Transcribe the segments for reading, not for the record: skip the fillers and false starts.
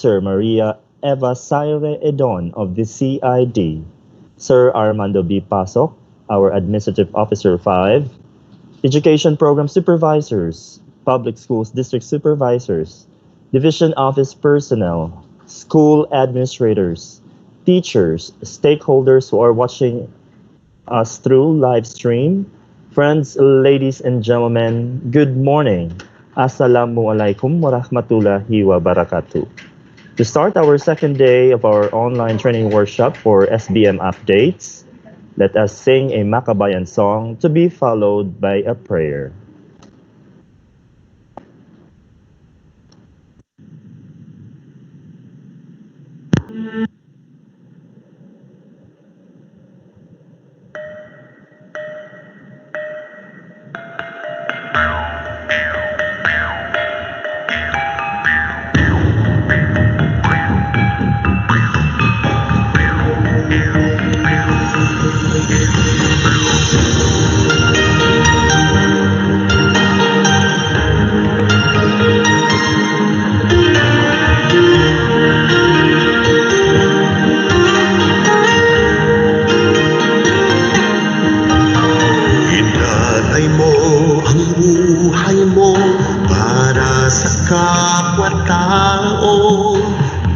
Dr. Maria Eva Saire Edon of the CID, Sir Armando B. Pasok, our Administrative Officer 5, Education Program Supervisors, Public Schools District Supervisors, Division Office Personnel, School Administrators, teachers, stakeholders who are watching us through live stream. Friends, ladies and gentlemen, good morning. Assalamualaikum warahmatullahi wabarakatuh. To start our second day of our online training workshop for SBM updates, let us sing a Makabayan song to be followed by a prayer. Inalay mo ang buhay mo para sa kapwa-tao.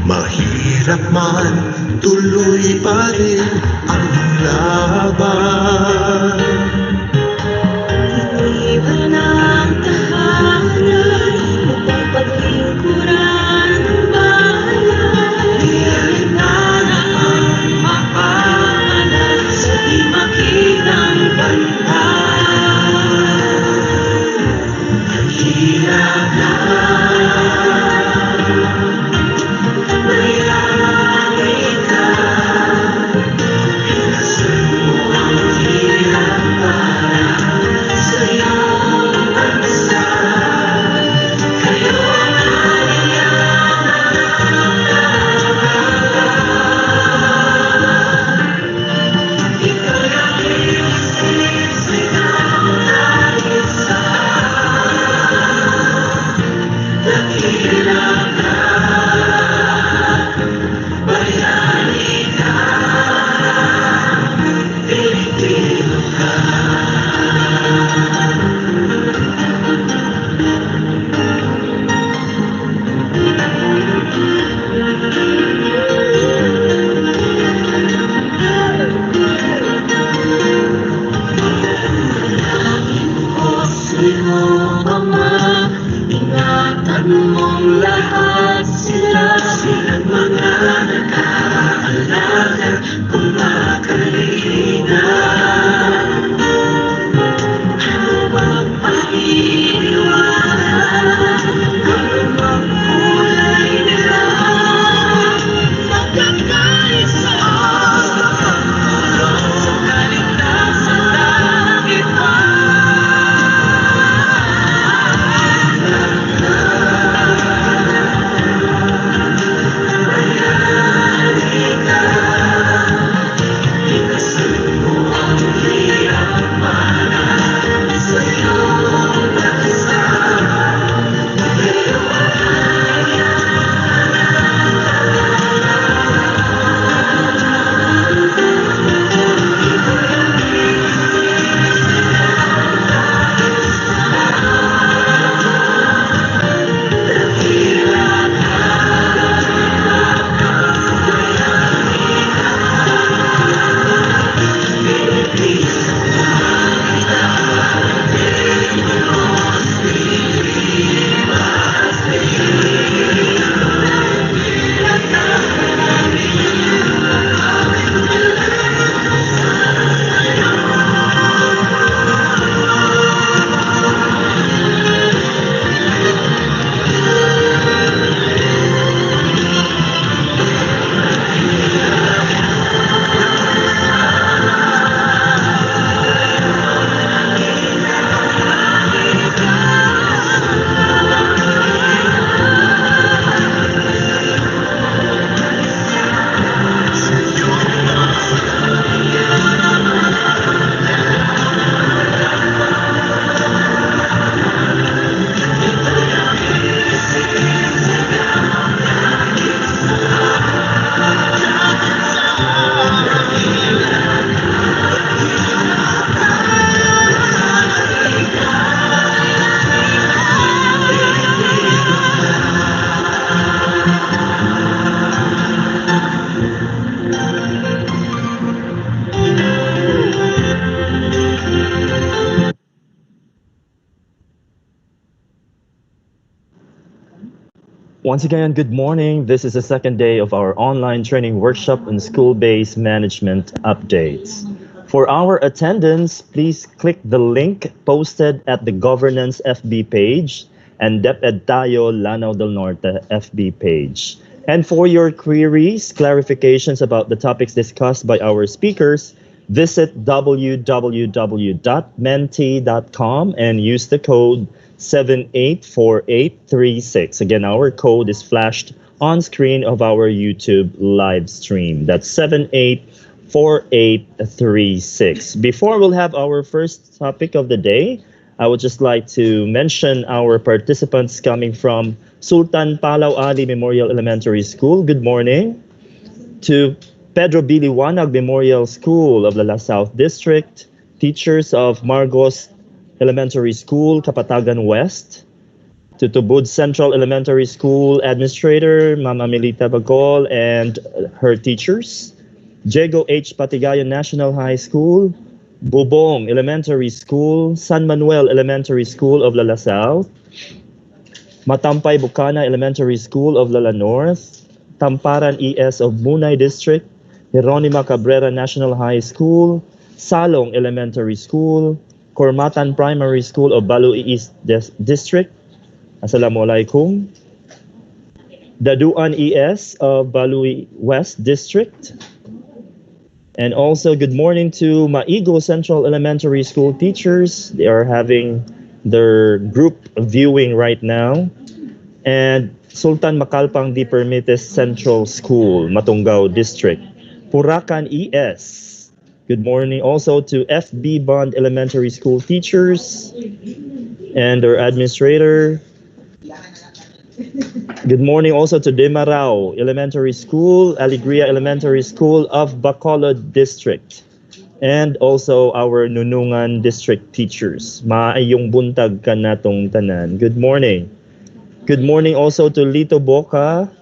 Mahirap man, tuloy pa rin ang laban. Iniwan ang tahanan upang paglingkuran ng bayan. Diyan na ang mapamanan sa di makilang bantal. Hirap na bayani ka, inasan mo ang hirap para sa iyong bansa. Kayo ang haliyaman ng kalaban. Ikaw ang isis, ikaw ang isa. Dakilang ka, bayani ka, Pilipino ka. Iyong ama, ingatan mong lahat sila. Silang mga nag-aalaga kung makalingan. Once again, good morning. This is the second day of our online training workshop on school-based management updates. For our attendance, please click the link posted at the Governance FB page and DepEd Tayo Lanao del Norte FB page. And for your queries, clarifications about the topics discussed by our speakers, visit www.menti.com and use the code 784836. Again, our code is flashed on screen of our YouTube live stream. That's 784836. Before we'll have our first topic of the day, I would just like to mention our participants coming from Sultan Palau Ali Memorial Elementary School. Good morning. To Pedro Biliwanag Memorial School of Lala South District, teachers of Margos Elementary School, Kapatagan West, to Tubud Central Elementary School Administrator, Mama Melita Bagol and her teachers, Diego H. Patigayon National High School, Bubong Elementary School, San Manuel Elementary School of Lala South, Matampay Bukana Elementary School of Lala North, Tamparan ES of Munay District, Jeronima Cabrera National High School, Salong Elementary School, Kormatan Primary School of Balui East District. Assalamualaikum. Daduan ES of Balui West District. And also good morning to Maigo Central Elementary School teachers. They are having their group viewing right now. And Sultan Makalpang Di Permites Central School, Matungao District. Puracan ES. Good morning also to FB Bond Elementary School teachers and their administrator. Good morning also to Demarao Elementary School, Alegria Elementary School of Bacolod District, and also our Nunungan District teachers. Maayong buntag ka natong tanan. Good morning. Good morning also to Lito Boca,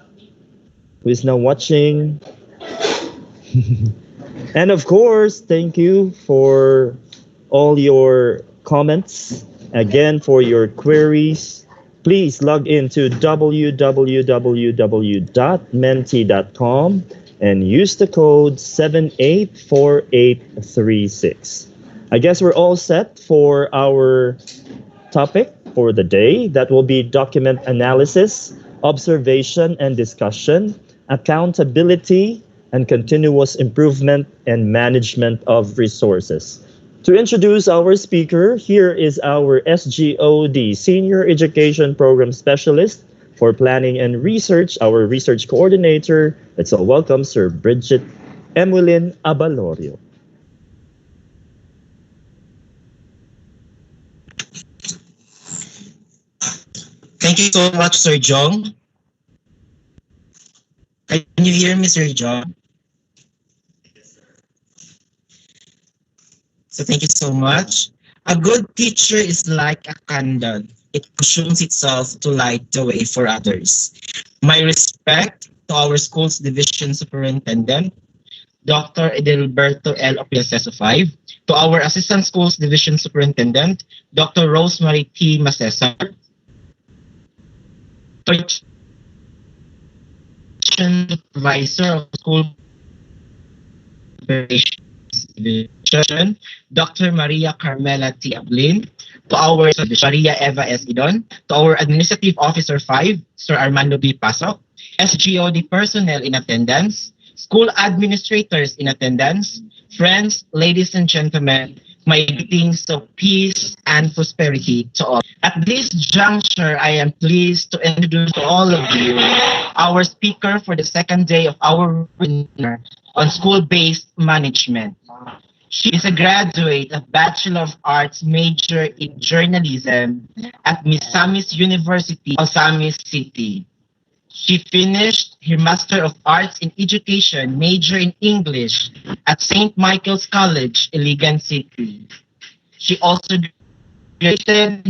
who is now watching. And of course, thank you for all your comments. Again, for your queries, please log into www.menti.com and use the code 784836. I guess we're all set for our topic for the day. That will be document analysis, observation and discussion, accountability, and continuous improvement and management of resources. To introduce our speaker, here is our SGOD, Senior Education Program Specialist for Planning and Research, our research coordinator. Let's all welcome Sir Bridget Emulin Abalorio. Thank you so much, Sir Jong. Can you hear me, Sir Jong? So thank you so much. A good teacher is like a candle. It consumes itself to light the way for others. My respect to our school's division superintendent, Dr. Edelberto L. Opiaseso 5, to our assistant schools division superintendent, Dr. Rosemary T. Masesar, supervisor of school operations division, Dr. Maria Carmela T. Ablin, to our Maria Eva S. Idon, to our administrative officer 5, Sir Armando B. Pasok, SGOD personnel in attendance, school administrators in attendance, friends, ladies and gentlemen, my greetings of peace and prosperity to all. At this juncture, I am pleased to introduce to all of you our speaker for the second day of our webinar on school-based management. She is a graduate of Bachelor of Arts major in journalism at Misamis University, Osamis City. She finished her Master of Arts in Education, major in English at St. Michael's College, Iligan City. She also graduated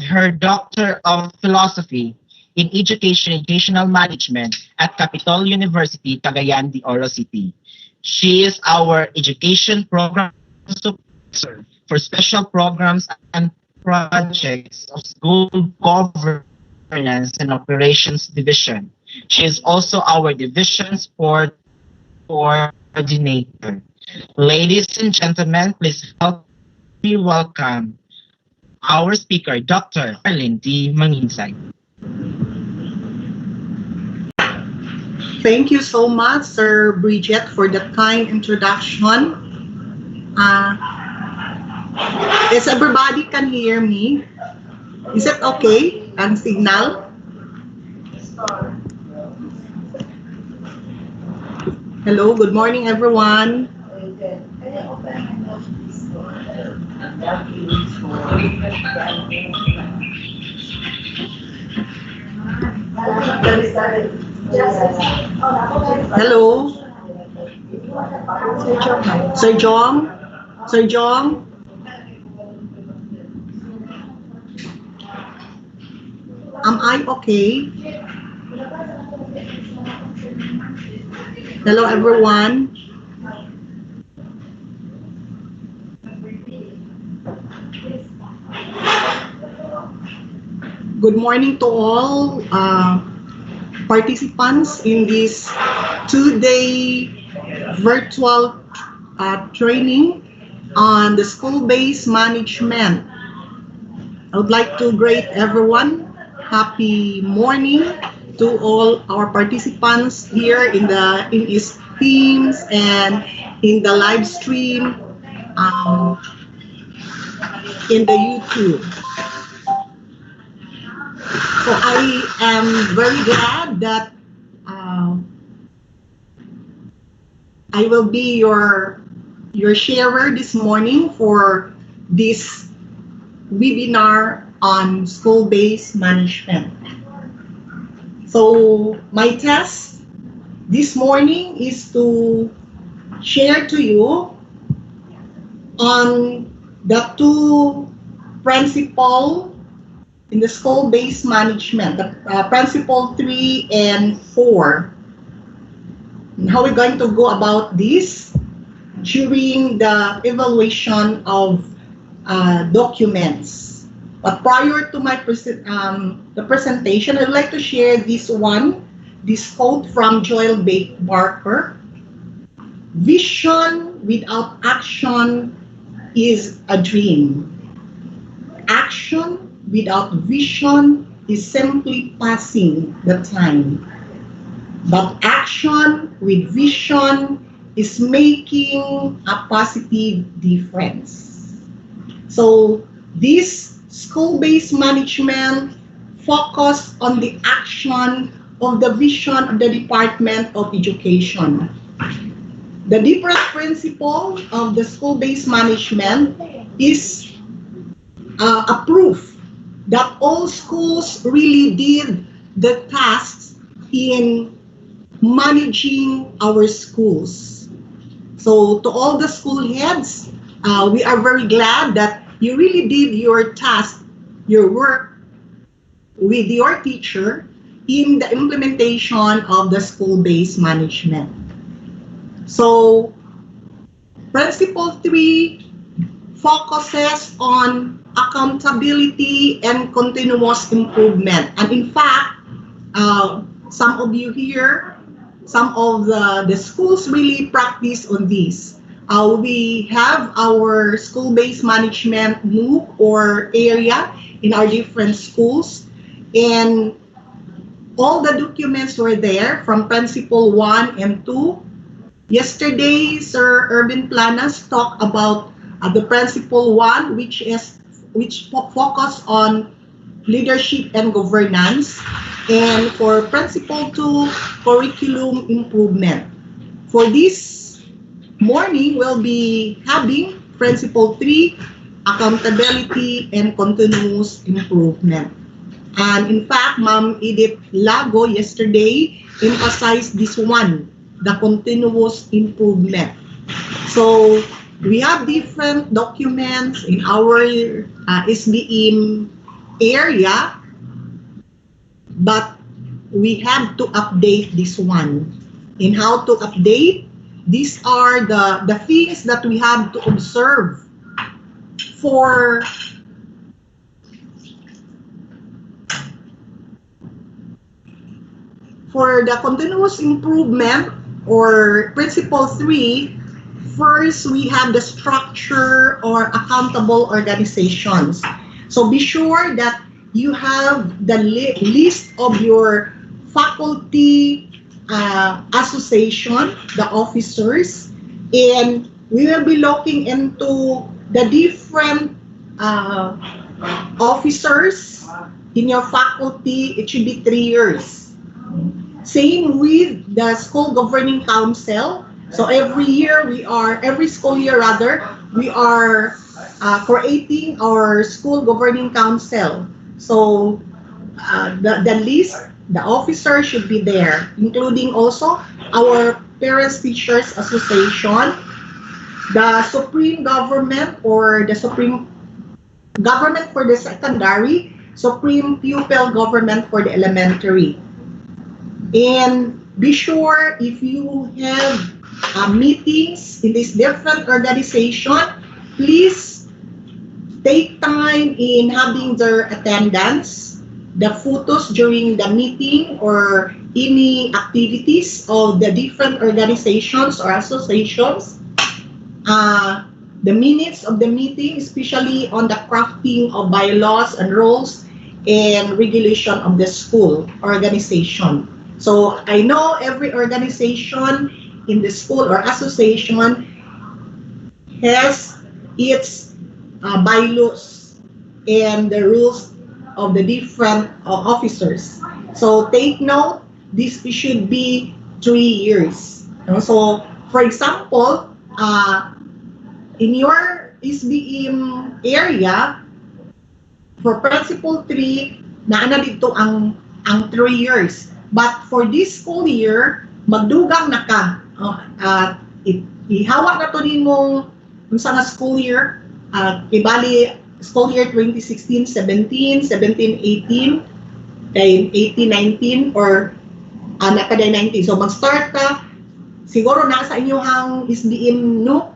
her Doctor of Philosophy in Educational Management at Capitol University, Cagayan de Oro City. She is our Education Program Supervisor for Special Programs and Projects of School Government Governance and Operations Division. She is also our Division Sport Coordinator. Ladies and gentlemen, please help me welcome our speaker, Dr. Arlene D. Manginsay. Thank you so much, Sir Bridget, for the kind introduction. Is everybody can hear me? Is it okay? Ang signal? Hello, good morning, everyone. Hello. Sir Jong? Sir Jong? Am I okay? Hello, everyone. Good morning to all participants in this two-day virtual training on the school-based management. I would like to greet everyone. Happy morning to all our participants here in his Teams and in the live stream in the YouTube. So I am very glad that I will be your sharer this morning for this webinar on school-based management. So my task this morning is to share to you on the two principles in the school-based management, the principle 3 and 4. And how we're going to go about this during the evaluation of documents. But prior to my the presentation, I'd like to share this quote from Joel Barker. Vision without action is a dream. Action without vision is simply passing the time. But action with vision is making a positive difference. So this school-based management focus on the action of the vision of the Department of Education. The different principle of the school-based management is a proof that all schools really did the tasks in managing our schools. So to all the school heads, we are very glad that you really did your task, your work with your teacher in the implementation of the school-based management. So principle 3 focuses on accountability and continuous improvement. And in fact, some of you here, some of the schools really practice on this. We have our school-based management MOOC or area in our different schools, and all the documents were there from principle 1 and 2. Yesterday, Sir Urban Planas talked about the principle 1, which focus on leadership and governance, and for principle 2, curriculum improvement. For this morning, we'll be having principle 3, accountability and continuous improvement. And in fact, Ma'am Edith Lago yesterday emphasized this one, the continuous improvement. So we have different documents in our SBM area, but we have to update this one. In how to update, these are the things that we have to observe for for the continuous improvement or principle 3, first we have the structure or accountable organizations. So be sure that you have the list of your faculty association, the officers, and we will be looking into the different officers in your faculty. It should be 3 years. Same with the school governing council. So every school year rather, we are creating our school governing council. So the list, the officers should be there, including also our Parents Teachers Association, the supreme government or the supreme government for the secondary, supreme pupil government for the elementary. And be sure if you have meetings in this different organization, please take time in having their attendance, the photos during the meeting or any activities of the different organizations or associations, the minutes of the meeting, especially on the crafting of bylaws and rules and regulation of the school organization. So I know every organization in the school or association has its bylaws and the rules of the different officers. So take note, this should be 3 years. So for example, in your SBM area, for principle 3, naana dito ang 3 years. But for this school year, magdugang na ka. Ihawak na to nimong unsa nga school year, ibali school year 2016-17, 17-18, kay 18-19 or nakaday 19. So mag-start ka siguro na sa inyong SBM no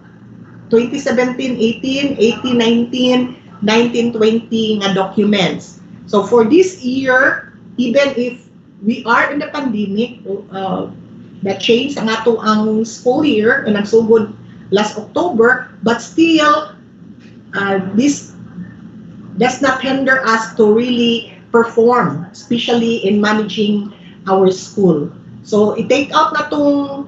2017-18, 18-19, 19-20 nga documents. So for this year, even if we are in the pandemic, that change ang ato ang school year na nagsugod last October, but still this does not hinder us to really perform, especially in managing our school. So i-take out na tong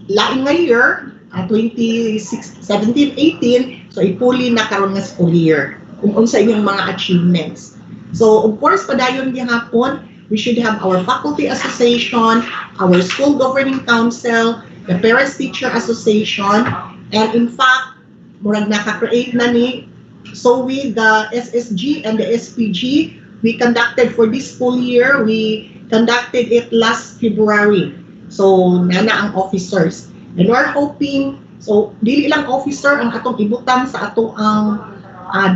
laing nga year, 2017-18, so ipuli na karon nga school year kung unsa inyong mga achievements. So of course, padayon gihapon, we should have our faculty association, our school governing council, the parents teacher association, and in fact, murag naka-create na ni, so with the SSG and the SPG, we conducted for this school year, we conducted it last February. So nana ang officers. And we're hoping, so dili lang officer ang atong ibutan sa ato ang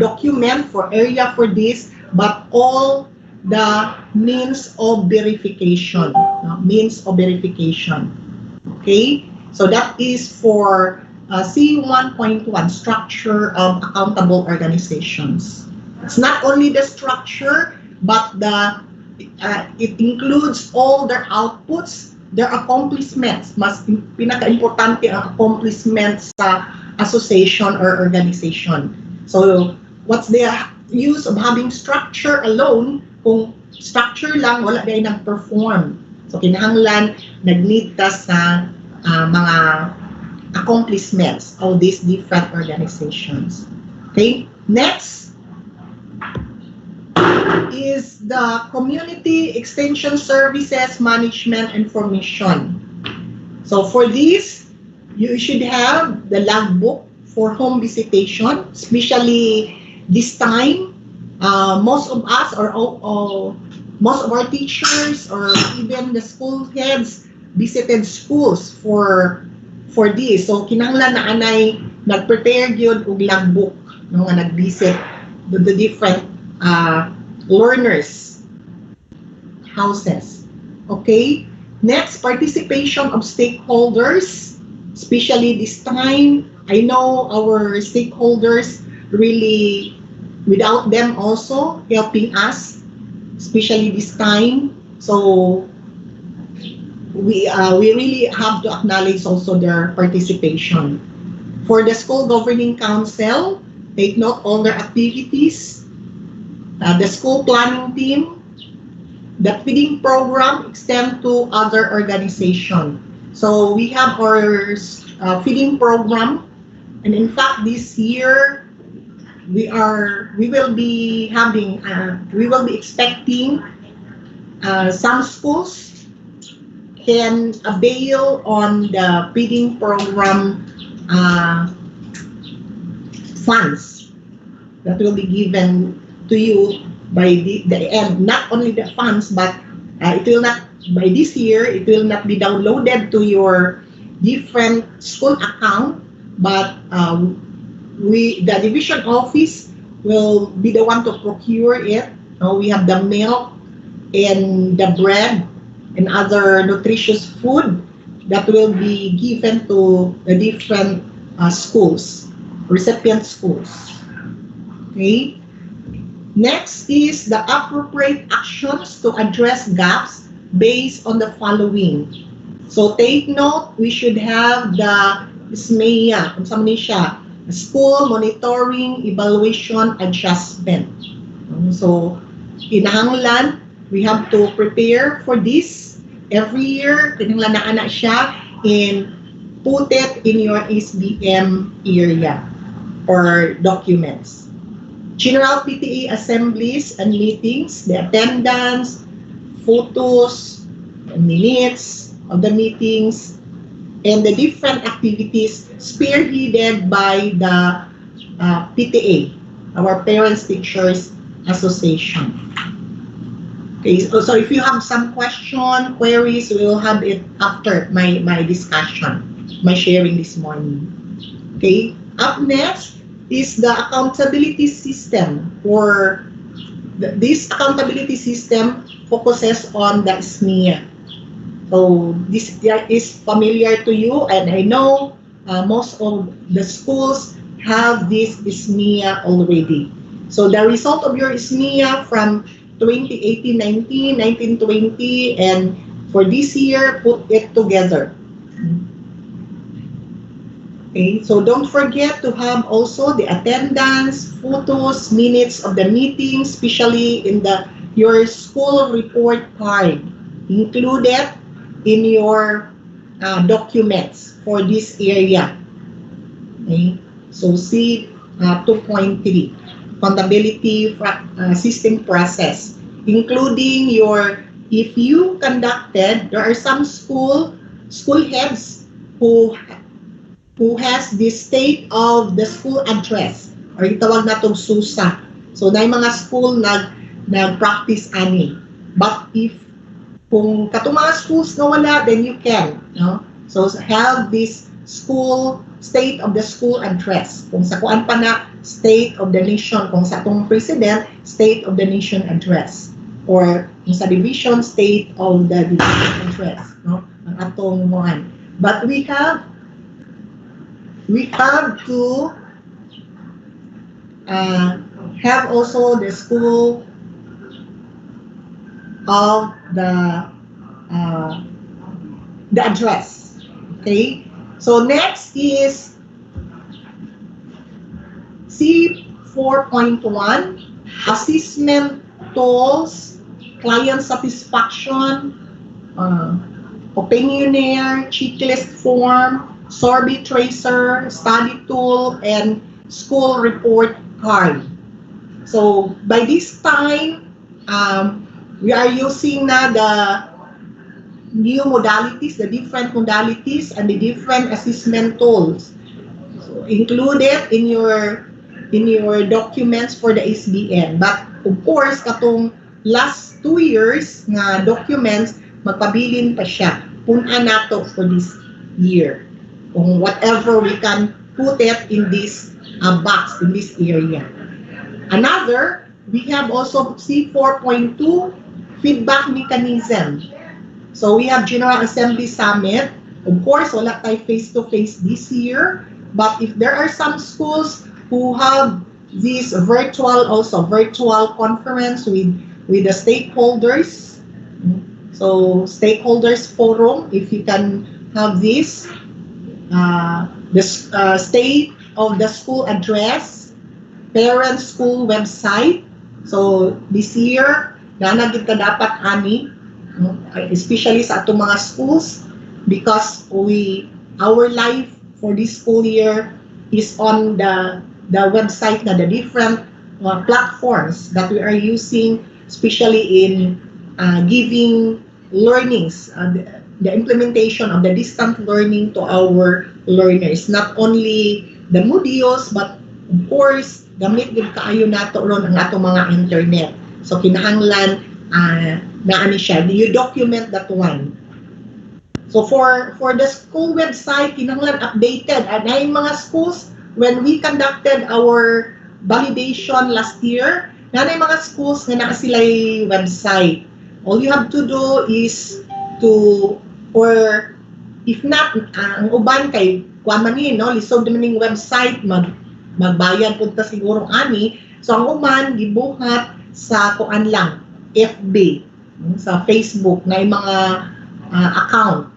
document for area for this, but all the means of verification. Okay, so that is for C1.1, structure of accountable organizations. It's not only the structure, but it includes all their outputs, their accomplishments. Mas pinaka-importante ang accomplishments sa association or organization. So what's the use of having structure alone? Kung structure lang, wala din nag-perform. So kinahanglan nag-need ta sa mga accomplishments of these different organizations. Okay, next is the Community Extension Services Management Information. So for this, you should have the logbook for home visitation, especially this time. Most of us or most of our teachers or even the school heads visited schools for this. So kinahanglan na anay nag-prepare gyud og logbook nga nag-visit the different learners houses. Okay, next, participation of stakeholders, especially this time. I know our stakeholders really, without them also helping us, especially this time. So we really have to acknowledge also their participation. For the school governing council, take note all their activities, the school planning team, the feeding program extend to other organization. So we have our feeding program, and in fact this year we will be having we will be expecting some schools can avail on the feeding program funds that will be given to you by the end. Not only the funds, but it will not, by this year, it will not be downloaded to your different school account, but the division office will be the one to procure it. We have the milk and the bread and other nutritious food that will be given to the different schools, recipient schools. Okay. Next is the appropriate actions to address gaps based on the following. So take note, we should have the SMEA, kung saan siya, School Monitoring Evaluation Adjustment. So, kinahanglan, we have to prepare for this every year. Kinahanglan na ana siya and put it in your SBM area or documents. General PTA assemblies and meetings, the attendance, photos, minutes of the meetings, and the different activities spearheaded by the PTA, our Parents Teachers Association. Okay, so if you have some question, queries, we will have it after my discussion, my sharing this morning. Okay, up next is the accountability system. For this accountability system focuses on the SMEA. So this is familiar to you, and I know most of the schools have this SMEA already. So the result of your SMEA from 2018-19, 19-20, and for this year, put it together. Okay, so don't forget to have also the attendance, photos, minutes of the meeting, especially in your school report card, included in your documents for this area. Okay, so see 2.3, accountability system process, including if you conducted, there are some school heads who has the state of the school address, or itawag natong SUSA. So na mga school nag-practice ani. But kung katong mga schools na wala, then you can, no? So have this school state of the school address. Kung sa kuan pa na state of the nation, kung sa atong president, state of the nation address, or kung sa division, state of the division address, no? Ang atong one. But we have to have also the school of the address. Okay, so next is C4.1, assessment tools, client satisfaction, opinionaire, checklist form, survey tracer, study tool, and school report card. So by this time, we are using na the new modalities, the different modalities, and the different assessment tools. So included in your documents for the SBM. But of course, katong last 2 years nga documents, magpabilin pa siya. Puna nato for this year. Kung whatever we can put it in this box, in this area. Another, we have also C4.2, feedback mechanism. So we have General Assembly Summit. Of course, wala tayo face-to-face this year. But if there are some schools who have this virtual conference with the stakeholders, So stakeholders forum, if you can have this, the state of the school address, parent school website. So this year, nanagid ka dapat ani, especially sa atong mga schools, because our life for this school year is on the website na the different platforms that we are using, especially in giving learnings, the implementation of the distant learning to our learners. Not only the modules, but of course, gamit din kaayo nato ron ang atong mga internet. So kinahanglan na ani siya, you document that one. So for the school website, kinahanglan updated. Na yung mga schools, when we conducted our validation last year, na yung mga schools na sila website. All you have to do is or if not, ang uban kay kuamanin, no, lisod naman yung website, magbayan punta siguro ani. So ang uman gibuhat sa kuan lang, FB, sa Facebook na yung mga account,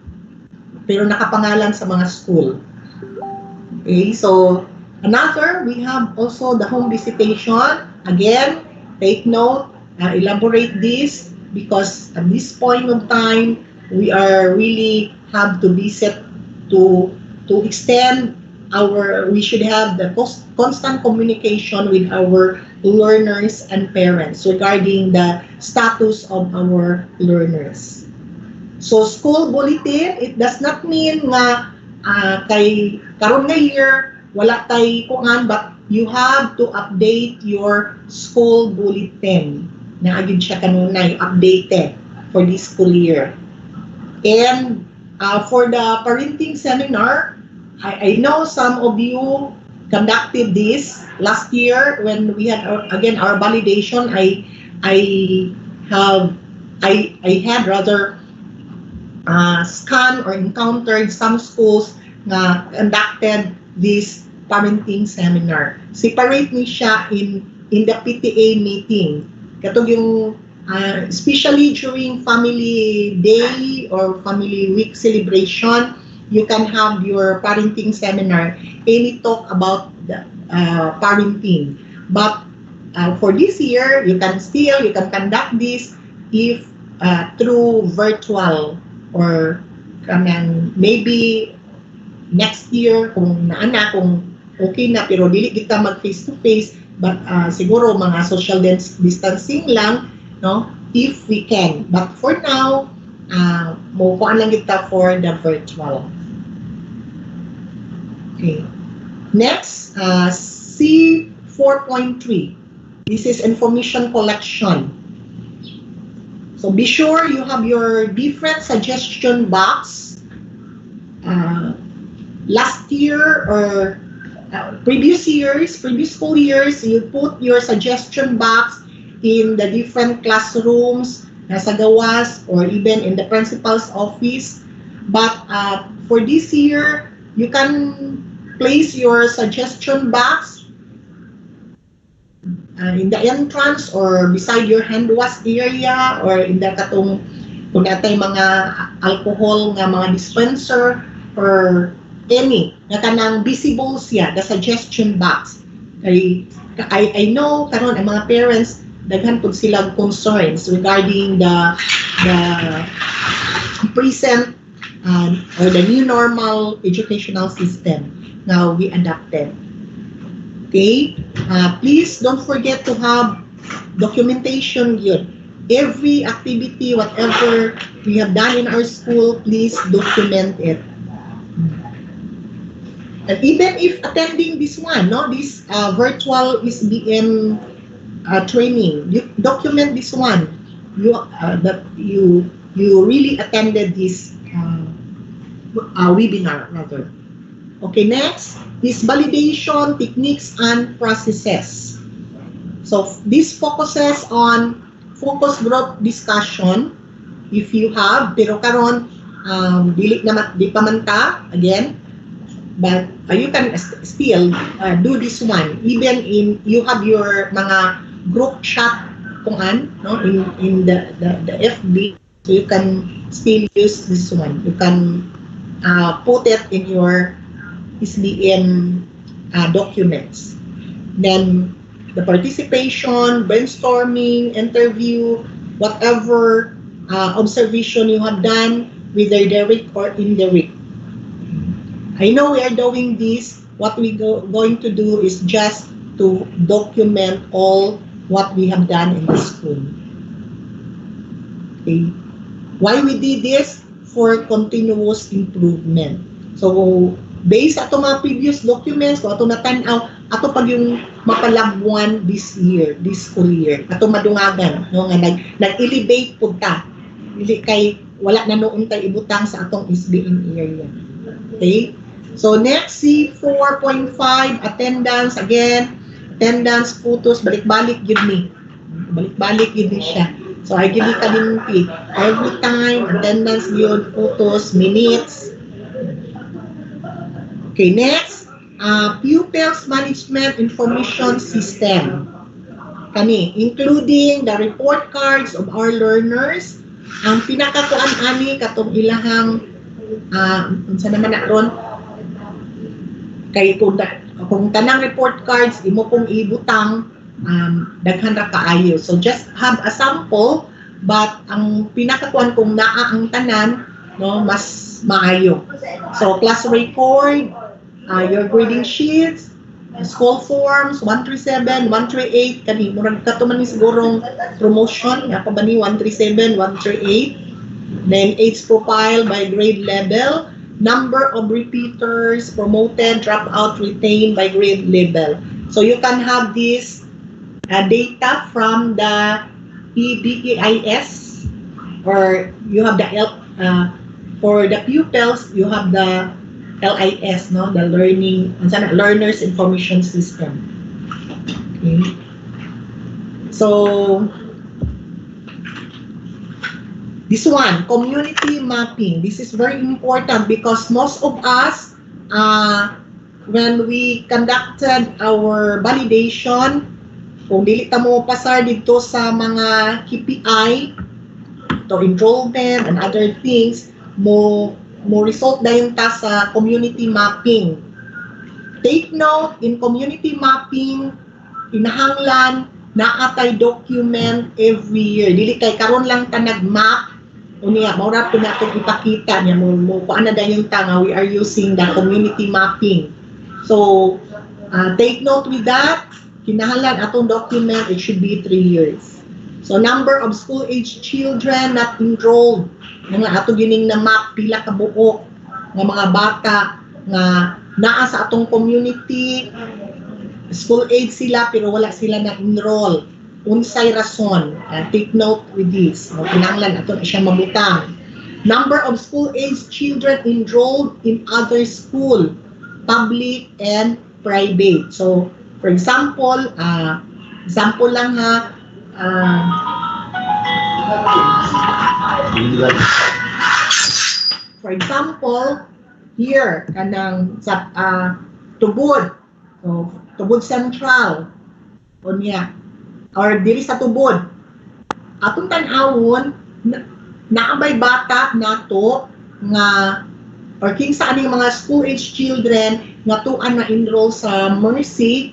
pero nakapangalan sa mga school. Okay, so another, we have also the home visitation. Again, take note, elaborate this, because at this point of time, we are really have to visit to extend we should have the constant communication with our learners and parents regarding the status of our learners. So school bulletin, it does not mean nga kay karon nga year wala tay kuan, but you have to update your school bulletin na agid siya kanunay updated for this school year. And for the parenting seminar, I know some of you conducted this last year when we had again our validation. I had rather scanned or encountered some schools na conducted this parenting seminar. Separate ni siya in the PTA meeting. Katong yung especially during family day or family week celebration, you can have your parenting seminar, any talk about the parenting. But for this year, you can conduct this if through virtual, or maybe next year kung okay na, pero dili kita mag face to face, but siguro mga social distancing lang, no, if we can. But for now, kuan lang kita for the virtual. Okay. Next, C4.3. This is information collection. So be sure you have your different suggestion box. Last year or previous school years, you put your suggestion box in the different classrooms, nasa gawas, or even in the principal's office. But for this year, you can place your suggestion box in the entrance or beside your hand wash area, or in the kung natay mga alcohol nga mga dispenser, or any na kanang visible siya, the suggestion box. I know karon ang mga parents daghan pud sila concerns regarding the present or the new normal educational system now we adopted. Okay, please don't forget to have documentation yun. Every activity, whatever we have done in our school, please document it. And even if attending this one, no, this virtual SBM training, you document this one. That you really attended this webinar rather. Okay, next is validation techniques and processes. So this focuses on focus group discussion. If you have, pero karon di pa man ta again, but you can still do this one even in you have your mga group chat no, in the FB So you can still use this one. You can put it in your SBM documents. Then the participation, brainstorming, interview, whatever observation you have done, whether direct or indirect. I know we are doing this. What we going to do is just to document all what we have done in the school. Okay. Why we did this? For continuous improvement. So, based ato mga previous documents, kung ato natanaw, ato pag yung mapalagwan this year, this school year, ato madungagan, no, nga nag-elevate po ta. Dili kay wala na noon tayo ibutang sa atong SBM area. Okay? So, next, C4.5, attendance, again, attendance, photos, balik-balik, give me. Balik-balik, give me siya. So, I give you kalimpi. Every time, attendance, yun, photos, minutes. Okay, next, pupils management information system. Kani, including the report cards of our learners. Ang pinakakuan ani katong ilahang, unsa naman na ron, kay kung tanang report cards, imo pong ibutang, daghan ra kaayo. So just have a sample, but ang pinakakuan kung naa ang tanan, no, mas maayo. So class record, your grading sheets, school forms, 137, 138, kani murag kato man ni sigurong promotion, nga pa ba ni 137, 138. Then age profile by grade level, number of repeaters, promoted, dropout, retained by grade level. So you can have this data from the EBEIS, or you have the for the pupils, you have the LIS, no, the learners information system. Okay. So this one, community mapping. This is very important because most of us, when we conducted our validation, kung dili ta mo pasar dito sa mga KPI, to enrollment and other things, mo result dayon ta sa community mapping. Take note, in community mapping, kinahanglan naatay document every year. Dili kay karon lang ta nag-map, unya maura po na itong ipakita niya mo kung ano dayon ta nga we are using the community mapping. So take note with that, kinahanglan atong document, it should be 3 years. So number of school age children not enrolled, nga ato gining na map pila ka buok nga mga bata nga naa sa atong community, school age sila pero wala sila na enroll. Unsay rason? Take note with this. Kinahanglan ato na siya mabutang. Number of school age children enrolled in other school, public and private. So, for example, example lang ha, for example, here, kanang sa Tubod, so, Tubod Central, o niya, or diri sa Tubod, atong tan-awon, naabay bata nato nga, or kinsa aning mga school age children nga tuan na enroll sa Mercy,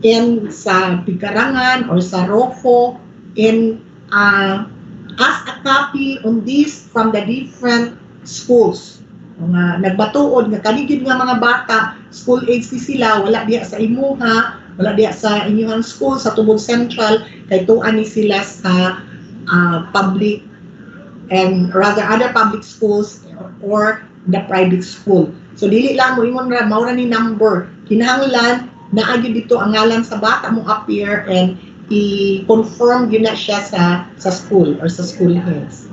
in sa Pikarangan or sa Rofo, in as a copy on this from the different schools. Nga nagbatuod nga kanigid nga mga bata, school age sila, wala diya sa imuha, wala diya sa inyong school sa Tubod Central, kay tuan ni sila sa public and rather other public schools or the private school. So dili lang mo imong maura ni number, kinahanglan naagi dito ang ngalan sa bata mo appear and i-confirm yun na siya sa school or sa school heads.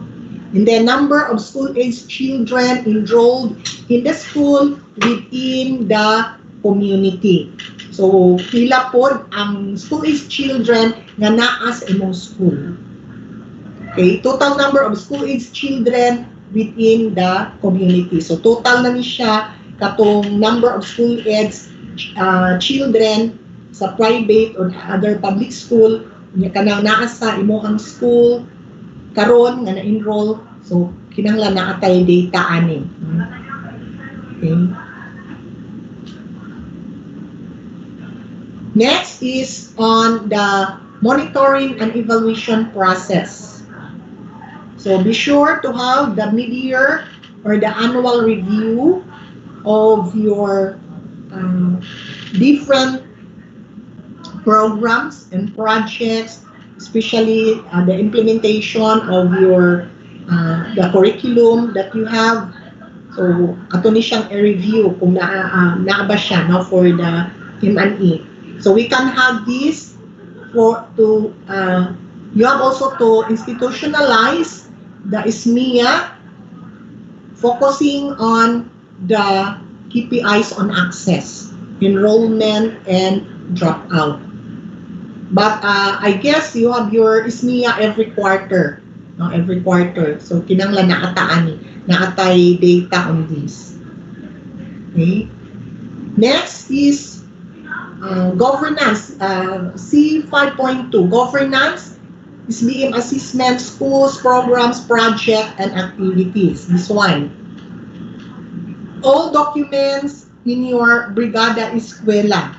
And then number of school age children enrolled in the school within the community. So pila pod ang school age children nga naa sa imong school. Okay, total number of school age children within the community. So total na ni siya katong number of school age children sa private or other public school, kanang naa sa imong school karon nga na-enroll So kinahanglan na atay data ani. Okay. Next is on the monitoring and evaluation process. So be sure to have the mid-year or the annual review of your different programs and projects, especially the implementation of your the curriculum that you have. So ato ni siyang i-review kung naa ba siya no, for the M&E. So we can have this for to you have also to institutionalize the SMEA, focusing on the KPIs on access, enrollment, and dropout. But I guess you have your SMEA every quarter, no? Every quarter. So kinanglan naatay data on this. Okay. Next is governance. C5.2 governance. SBM assessment, schools, programs, project, and activities. This one. All documents in your Brigada Eskwela.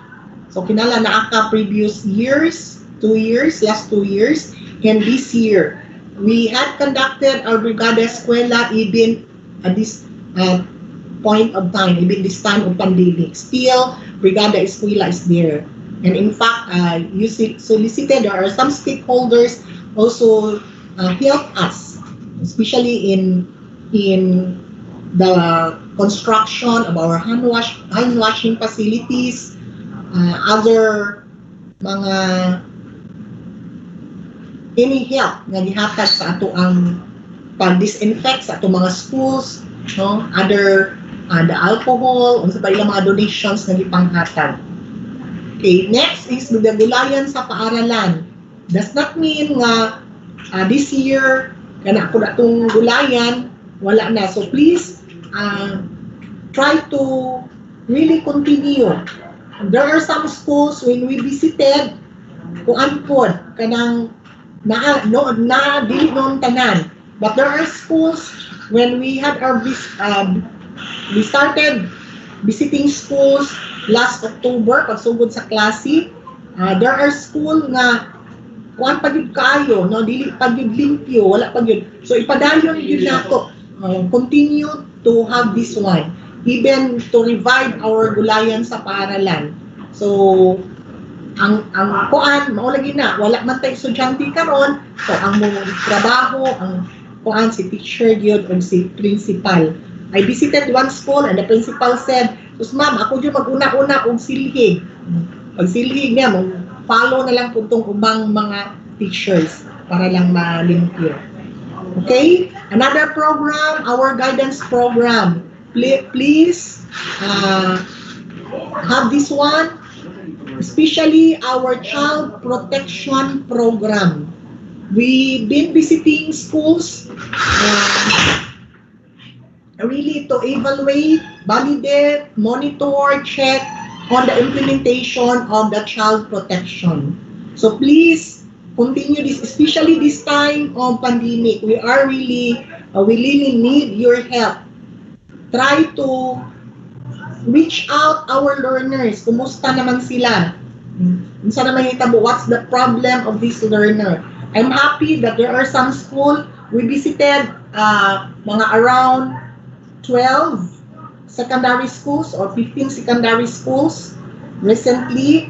So kinala na aka previous years, 2 years, last 2 years, and this year. We had conducted our Brigada Eskwela even at this point of time, even this time of pandemic. Still, Brigada Eskwela is there. And in fact, you solicited, there are some stakeholders also help us, especially in the construction of our hand washing facilities, other mga any help nga gihatag sa ato ang pag-disinfect sa ato mga schools, no, other the alcohol, unsa pa ilang mga donations nga gipanghatag. Okay, next is the gulayan sa paaralan. Does not mean nga this year kana ko atong gulayan wala na. So please try to really continue. There are some schools when we visited kuan pod kanang na dili noon tanan, but there are schools when we had our we started visiting schools last October pagsugod sa klase. There are school nga kuan pa gyud kaayo, no, dili pa gyud limpyo, wala pa gyud. So ipadayon gyud nato continue to have this one, even to revive our gulayan sa paaralan. So ang kuan mao lagi na wala man tay estudyante karon, so ang mong trabaho ang kuan si teacher gyud ug si principal. I visited one school and the principal said, "Sus ma'am, ako gyud mag-una-una og silhig." Pag silhig niya mo follow na lang kung ubang mga teachers para lang malimpyo. Okay? Another program, our guidance program. Please have this one, especially our child protection program. We've been visiting schools really to evaluate, validate, monitor, check on the implementation of the child protection. So please continue this, especially this time of pandemic. We really need your help. Try to reach out our learners. Kumusta naman sila? Unsa naman hitabo? What's the problem of this learner? I'm happy that there are some school we visited mga around 12 secondary schools or 15 secondary schools recently,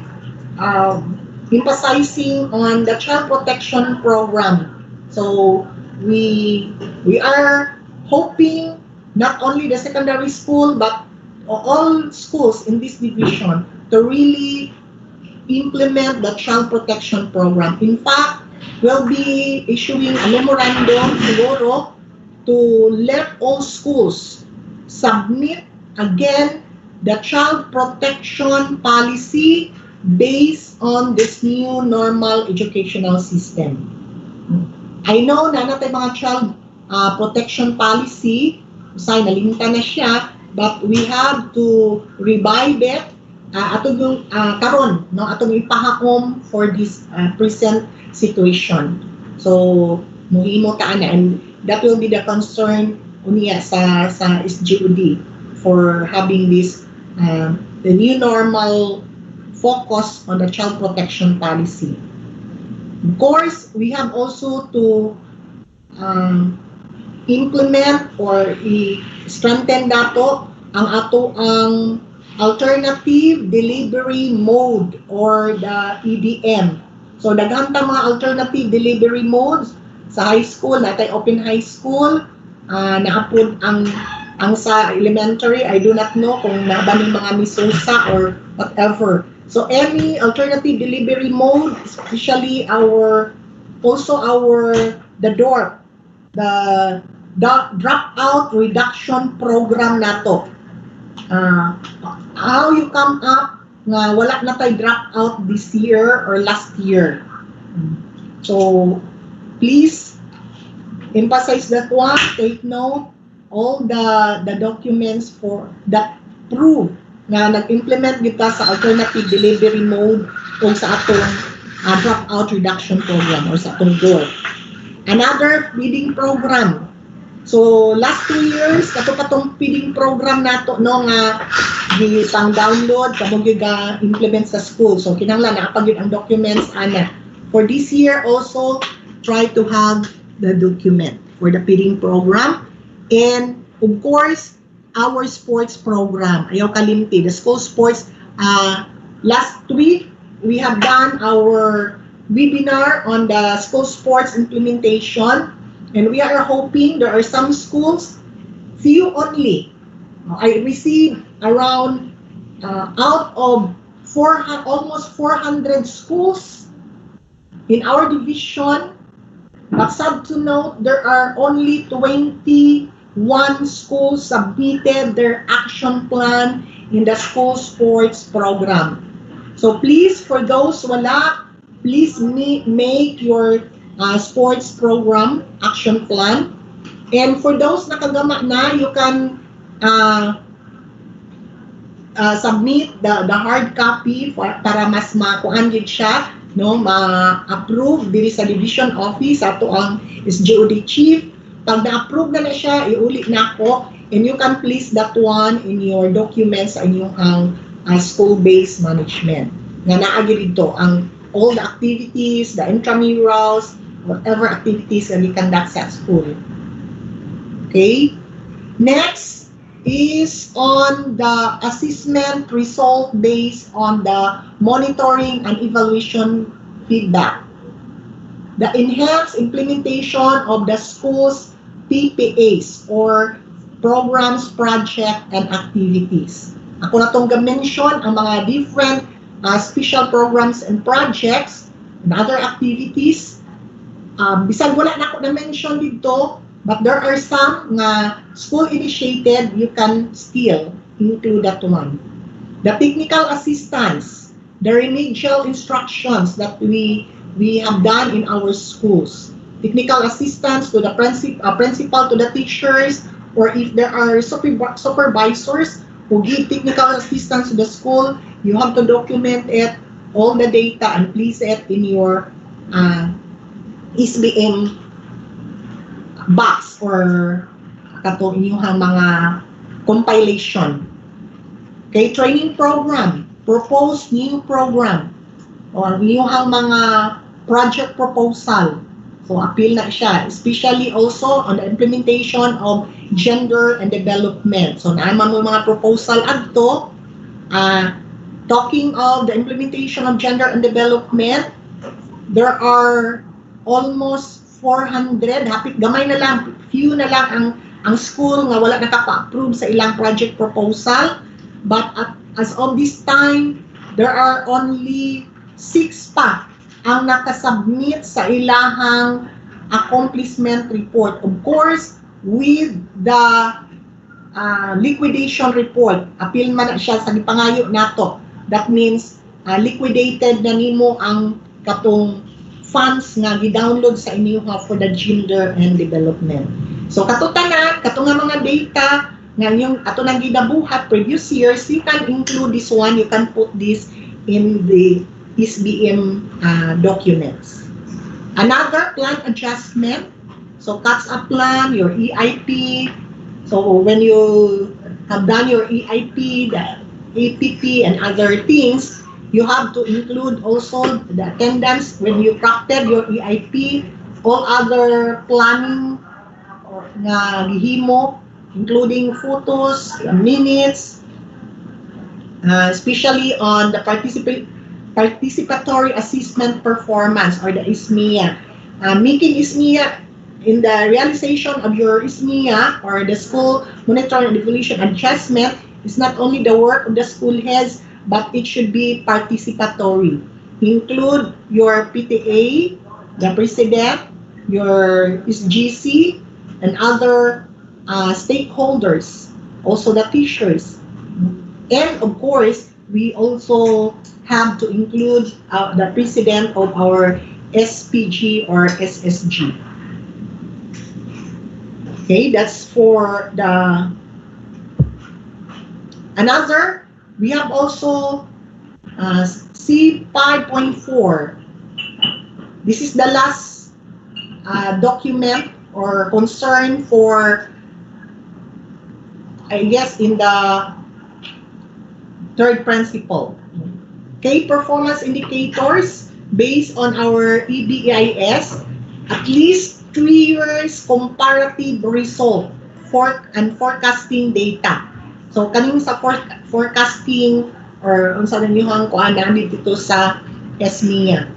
emphasizing on the child protection program. So we are hoping not only the secondary school but all schools in this division to really implement the child protection program. In fact, we'll be issuing a memorandum tomorrow to let all schools submit again the child protection policy based on this new normal educational system. I know na natin mga child protection policy, usay nalimtan na siya, but we have to revive it atong yung karon, no, atong ipahakom for this present situation. So mohimo ta ana, and That will be the concern unya sa SGOD for having this the new normal focus on the child protection policy. Of course, we have also to implement or strengthen dato ang ato ang alternative delivery mode or the EDM. So daghang ta mga alternative delivery modes sa high school, natay open high school, naapod ang sa elementary, I do not know kung naba ng mga misusa or whatever. So any alternative delivery mode, especially the dropout reduction program nato. How you come up nga wala na tay dropout this year or last year. So please emphasize that one, take note all the documents for that prove na nag-implement kita sa alternative delivery mode o sa atong dropout reduction program or sa atong goal. Another feeding program. So last 2 years katong feeding program nato no nga pang download kamo giga implement sa school. So kinahanglan nakapag ang documents ana. For this year also try to have the document for the feeding program and of course our sports program. Ayaw kalimti the school sports. Last week we have done our webinar on the school sports implementation and we are hoping there are some schools, few only. I received around out of almost 400 schools in our division, but sad to note there are only 21 schools submitted their action plan in the school sports program. So please, for those wala, please make your sports program action plan. And for those nakagama na, you can submit the hard copy para mas makuan gid siya, no, ma-approve diri sa division office ato ang SGOD chief. Pag na-approve na siya, iuli na ako and you can place that one in your documents sa inyong school-based management. Nga naagi dito ang all the activities, the intramurals, whatever activities that we conduct sa school. Okay? Next is on the assessment result based on the monitoring and evaluation feedback. The enhanced implementation of the school's PPAs or programs, project, and activities. Ako na itong mention ang mga different special programs and projects and other activities. Bisag wala na ako na-mention dito, but there are some nga school-initiated, you can still include that one. The technical assistance, the remedial instructions that we have done in our schools. Technical assistance to the principal, to the teachers, or if there are supervisors who give technical assistance to the school, you have to document it, all the data, and place it in your SBM box or kato inyong mga compilation. Okay, training program, propose new program, or inyong mga project proposal. So appeal na siya, especially also on the implementation of gender and development. So naaman mo mga proposal adto, talking of the implementation of gender and development, there are almost 400, hapit gamay na lang, few na lang ang school nga wala nakapa-approve sa ilang project proposal. But as of this time, there are only 6 pa ang nakasubmit sa ilahang accomplishment report. Of course, with the liquidation report, appeal man na siya sa gipangayo nato. That means liquidated na nimo ang katong funds nga gi-download sa inyo for the gender and development. So katutanan, katong nga mga data nga yung ato nang gidabuhat previous years, you can include this one, you can put this in the SBM documents. Another plan adjustment. So catch up plan, your EIP. So when you have done your EIP, the APP and other things, you have to include also the attendance when you crafted your EIP, all other planning or nga gihimo, including photos, minutes, especially on the participatory assessment performance or the ISMEA. Making ISMEA in the realization of your ISMEA or the school monitoring and evaluation adjustment is not only the work of the school heads, but it should be participatory. Include your PTA, the president, your SGC, and other stakeholders, also the teachers. And of course, we also have to include the president of our SPG or SSG. Okay, that's for the another. We have also C5.4. This is the last document or concern for, I guess, in the third principle. Okay, performance indicators based on our EBIS, at least 3 years comparative result and forecasting data. So kaning sa forecasting or unsa na niyo ang kuan dito sa SMEA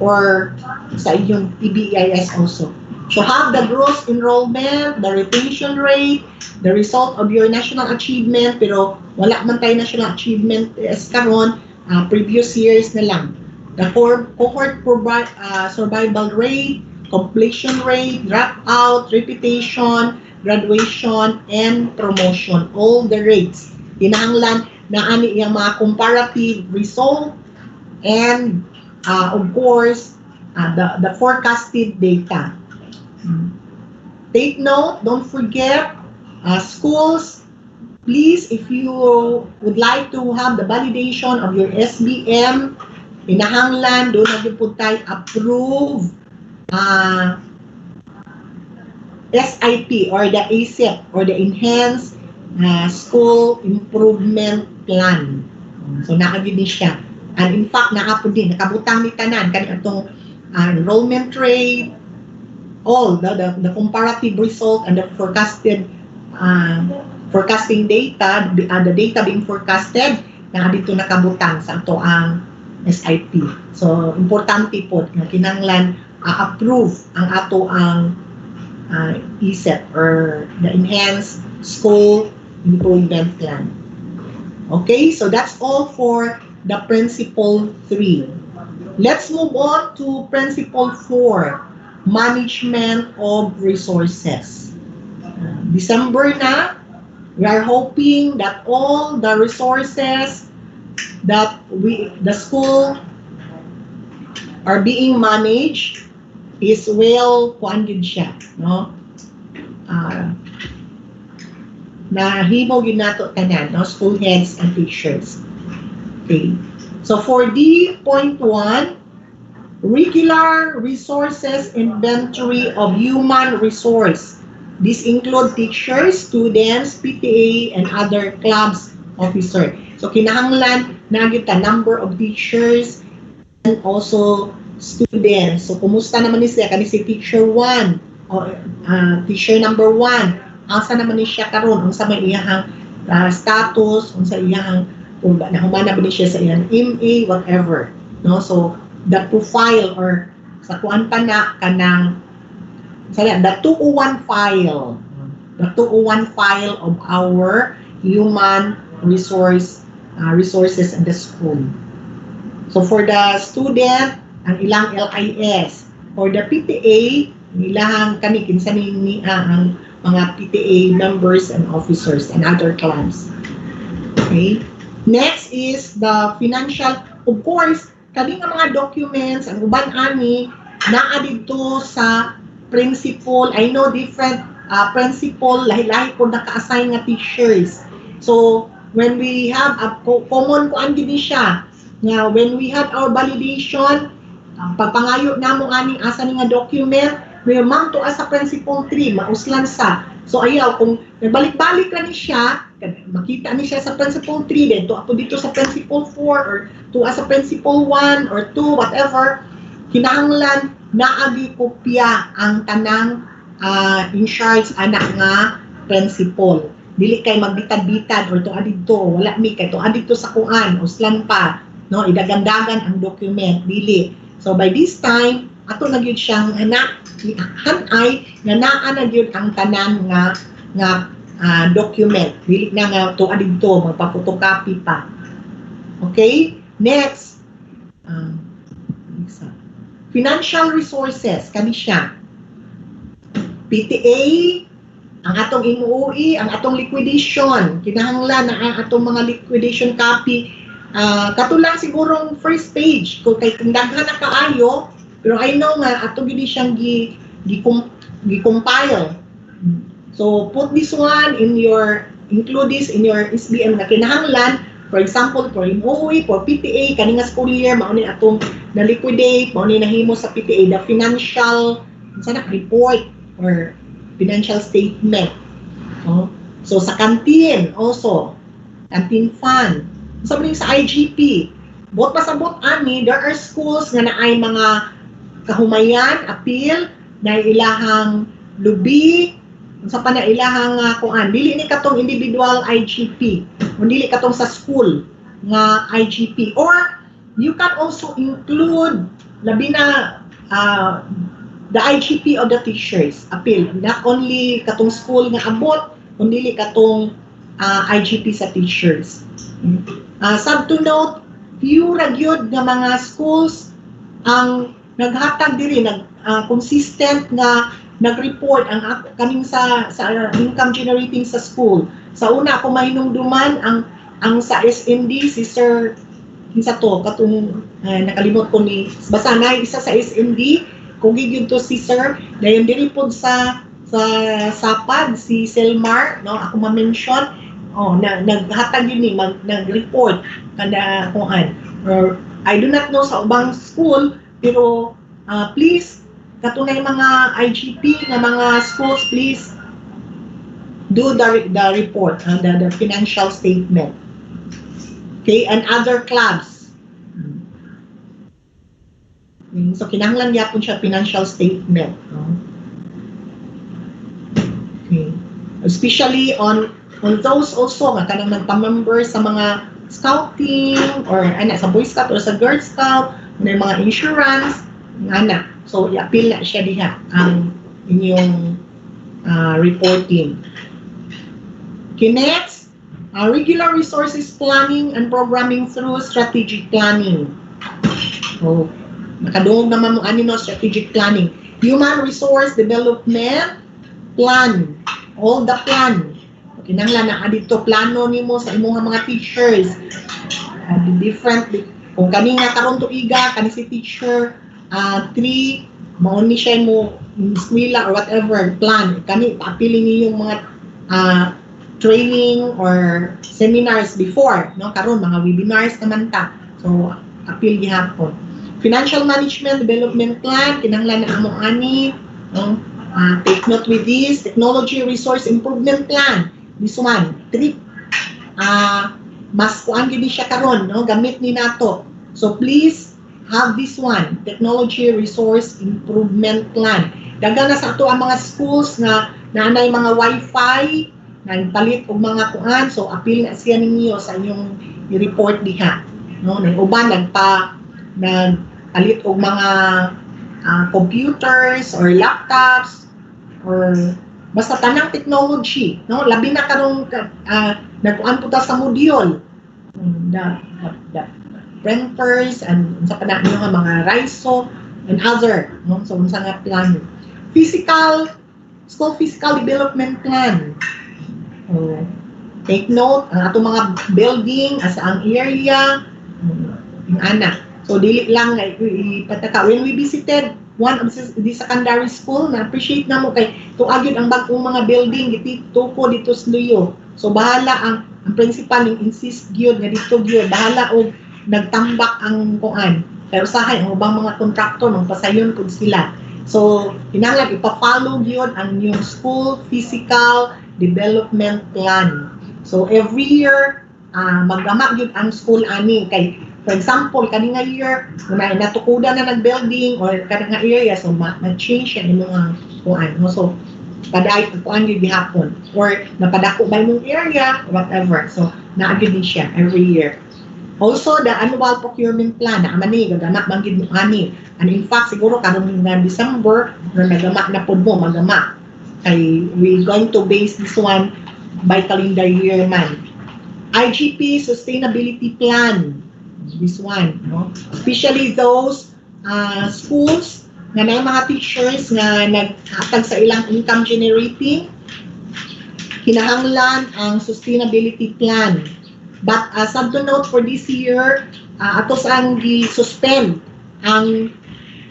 or sa inyong EBIS also. So have the gross enrollment, the retention rate, the result of your national achievement, pero wala man tayo national achievement karon, previous years na lang. The cohort survival rate, completion rate, dropout, repetition, graduation, and promotion. All the rates. Kinahanglan na ani yung mga comparative result and of course the forecasted data. Take note, don't forget, schools, please, if you would like to have the validation of your SBM, pinahanglan, doon na po tayo approve SIP or the ASIP or the Enhanced School Improvement Plan. So, nakagid din siya. And in fact, nakapod din, nakabutang ni tanan, kani itong enrollment rate, all the comparative result and the forecasted forecasting data, the data being forecasted, na dito nakabutang sa ato ang SIP. So, importante po na kinanglan approve ang ato ang ESET or the Enhanced School Improvement Plan. Okay, so that's all for the Principle 3. Let's move on to Principle 4, Management of Resources. December na, we are hoping that all the resources that the school are being managed is well kuandid siya, no? Nahimo gyud nato tanan, no? School heads and teachers. Okay. So for D.1, regular resources inventory of human resource. This include teachers, students, PTA, and other clubs officer. So kinahanglan na gyud ta number of teachers and also students. So kumusta naman ni siya kani si teacher 1 o teacher number 1? Asa naman ni siya karon? Unsa may iyang status, unsa iyang kung nahumana ba ni siya sa iyang MA, whatever. No? So the profile or sa kuan pa na kanang the 201 file. The 201 file of our human resources in the school. So for the student, ang ilang LIS. For the PTA, ilang kani kinsa ni ang mga PTA members and officers and other clubs. Okay. Next is the financial. Of course, kani nga mga documents ang uban ani naa dito sa principal. I know different principal, lahi-lahi po naka-assign nga teachers. So when we have a common kuan gid siya nga when we have our validation, pagpangayo namo aning asa ni nga document, may ma'am to sa principal 3 mauslan sa. So ayaw kung nagbalik-balik na ni siya, makita ni siya sa principal 3 din to ako dito sa principal 4 or to sa principal 1 or 2 whatever, kinahanglan naagi kopya ang tanang in charge anak nga principal. Dili kay magbitad-bitad or to adito, wala mi kay to adito sa kuan uslan pa, no, idagandagan ang document dili. So by this time ato na gyud siyang anak hanay nga naa na gyud ang tanan nga document dili na nga to adito magpa-photocopy pa. Okay, next financial resources kani siya. PTA, ang atong MOE, ang atong liquidation, kinahanglan na ang atong mga liquidation copy. Katulang sigurong first page, kung daghan na kaayo, pero I know nga ato gini siyang gi-compile. So put this one in your, include this in your SBM na kinahanglan. For example, for MOE, for PTA, kaninga school year, mauni atong na-liquidate, mauni nahimo sa PTA, the financial report or financial statement. So sa canteen also, canteen fund. Sabi sa IGP, bot pasabot ani, there are schools nga naay mga kahumayan, appeal, na ilahang lubi, sa pa na ilahang kuan, dili ni katong individual IGP, o dili katong sa school nga IGP. Or you can also include labi na the IGP of the teachers appeal, not only katong school nga abot, kundi katong IGP sa teachers. Sub to note, few ra gyud nga mga schools ang naghatag diri consistent nga nag-report ang kaning sa income generating sa school. Sa una ako mahinungduman ang sa SND si Sir kinsa to katong nakalimot ko ni basta na isa sa SND kung gyud to si Sir dayon diri pod sa SAPAD si Selmar, no, ako ma-mention naghatag yun ni nag-report kada kuan, or I do not know sa ubang school pero please katunay mga IGP nga mga schools, please do the report, the financial statement. Okay, and other clubs. So kinahanglan yapon siya financial statement, no? Okay. Especially on those also nga kanang nagpa-member sa mga scouting or sa Boy Scout or sa Girl Scout, may mga insurance nga. So i-appeal na siya diha ang inyong reporting. Okay, next, regular resources planning and programming through strategic planning. So nakadungog naman mo no, strategic planning. Human resource development plan. All the plan. Kinahanglan na adito plano nimo sa imong mga teachers. Different kung kani nga karon tuiga kani si teacher 3 mao ni siya mo eskwela or whatever plan kani paapili niyong mga training or seminars before, no, karon mga webinars naman ta. So appeal gihapon. Financial management development plan kinahanglan na amo ani, no? Take note with this. Technology resource improvement plan, this one trip mas kuan gid siya karon, no, gamit ni nato. So please have this one, technology resource improvement plan. Dagan na sa ato ang mga schools nga naanay mga wifi nagpalit og mga kuan, so appeal na siya ninyo sa inyong i-report diha, no. Nang uban nagpalit og mga computers or laptops or basta tanang technology, no, labi na karong nagkuan po ta sa module, the printers and sa kana nga mga RISO and other, no. So unsa nga plan, school fiscal development plan. Take note ang atong mga building asa ang area ana. So dili lang ipataka when we visited one of the secondary school, na appreciate na mo kay tuagyod ang bagong mga building dito ko dito sa Luyo. So bahala ang principal ning insist gyud nga dito gyud bahala og nagtambak ang kuan. Pero usahay ang ubang mga kontraktor nang pasayon pud sila. So, kinahanglan ipa-follow yun ang yung school physical development plan. So, every year, magama yun ang school ani. Kay, for example, kani nga year, na natukudan na nag-building or kani nga area, so ma-change yan yung mga kuan. No? So, paday kuan yun gihapon. Or napadako ba yung area, whatever. So, naagid din siya every year. Also, the annual procurement plan, na amani, gagama, manggid mo ani. And in fact, siguro karong nga December, na nagama na po mo, magama. Ay, we're going to base this one by calendar year man. IGP Sustainability Plan, this one, no? Especially those schools nga na mga teachers nga naghatag sa ilang income generating, kinahanglan ang sustainability plan. But sub to note for this year, atos ang gi-suspend ang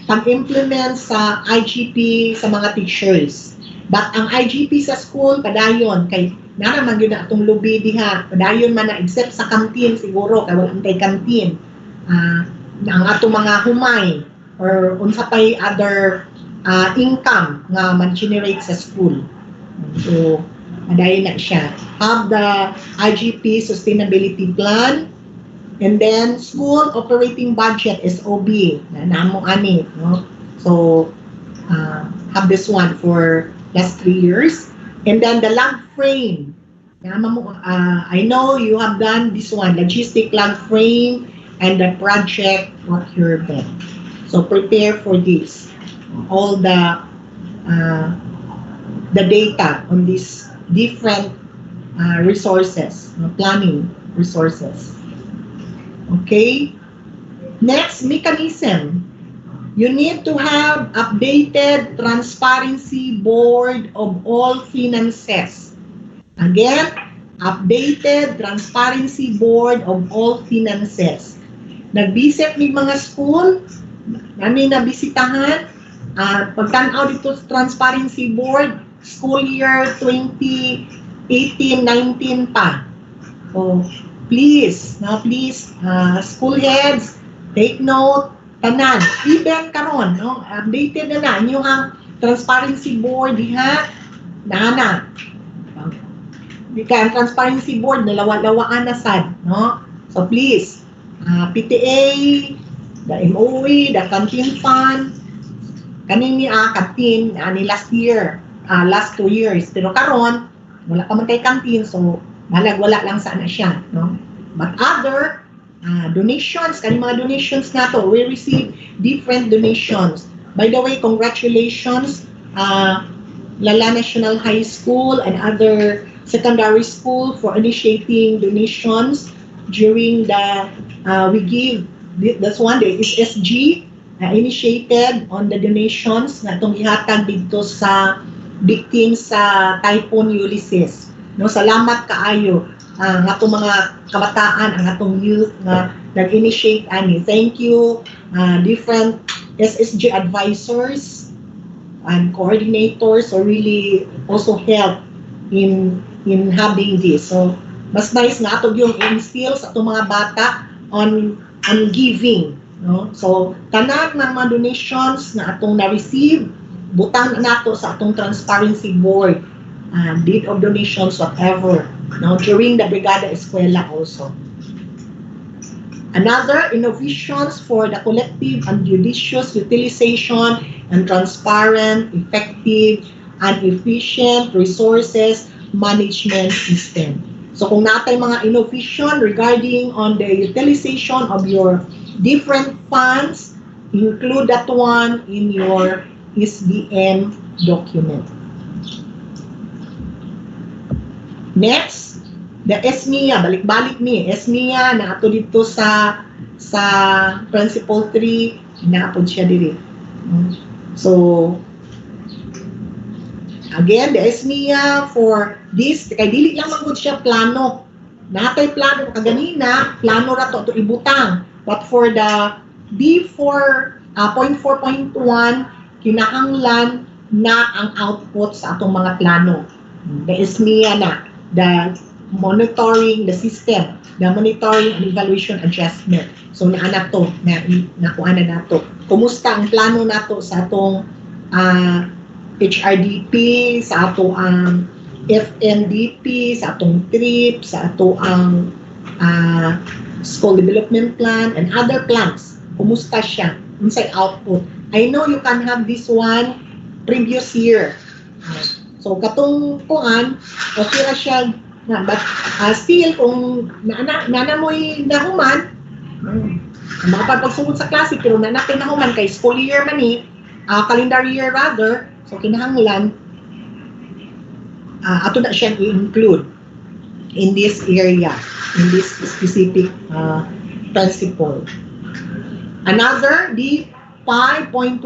pag-implement sa IGP sa mga teachers. But ang IGP sa school, padayon, kay naraman yun na itong lubi diha, padayon man na except sa canteen siguro, kay walang kay canteen. Ang atong mga humay or unsa pay other income nga man-generate sa school. So, padayon na siya. Have the IGP sustainability plan, and then school operating budget SOB na namo ani, no? So have this one for last 3 years, and then the log frame. I know you have done this one, logistic log frame and the project procurement. So prepare for this, all the data on these different resources, planning resources. Okay. Next, mechanism. You need to have updated transparency board of all finances. Again, updated transparency board of all finances. Nag-visit ni mga school, namin nabisitahan, pagtanaw dito sa transparency board, school year 2018-19 pa. So, please, school heads, take note, tanan, even karon, no? Updated na inyo ang transparency board diha, na. Di ka ang transparency board, nalawa-lawaan na sad, no? So please, PTA, the MOE, the canteen fund, kaning ni canteen ni last year, last 2 years, pero karon wala pa man kay canteen, so wala lang sana siya, no? But other donations, kaning mga donations nato, we receive different donations. By the way, congratulations, Lala National High School and other secondary school for initiating donations during the we give that's one day is SG initiated on the donations na itong ihatag dito sa victims sa Typhoon Ulysses. No, salamat kaayo ang atong mga kabataan, ang atong youth nga nag-initiate ani. Thank you different SSG advisors and coordinators who really also help in having this. So mas nice nga ato yung instill sa atong mga bata on giving, no? So tanan ng mga donations na atong na-receive, butang na nato sa atong transparency board, deed of donations, whatever, no? During the Brigada Eskwela also. Another, innovations for the collective and judicious utilization and transparent, effective, and efficient resources management system. So kung natay mga innovation regarding on the utilization of your different funds, include that one in your SBM document. Next, the SMIA, balik-balik ni SMIA na ato dito sa principle 3, naapod siya diri. So again, the SMIA for this, kay dili lang magud siya plano. Natay plano kaganina, plano ra to ibutang. But for the B4.4.1, kinahanglan na ang output sa atong mga plano. The SMIA na, the monitoring, the system, the monitoring and evaluation adjustment. So naana to, nakuha na nato. Kumusta ang plano nato sa atong uh, HRDP, sa ato ang FNDP, sa atong TRIP, sa ato ang School Development Plan, and other plans. Kumusta siya? Unsay output? I know you can have this one previous year. So, katong kuan, okay na siya. But still, kung nana mo'y nahuman, makapagpagsugod sa klase, pero nanapin nahuman kay school year man calendar year rather, so kinahanglan, ato na siya i-include in this area, in this specific principle. Another, the 5.1,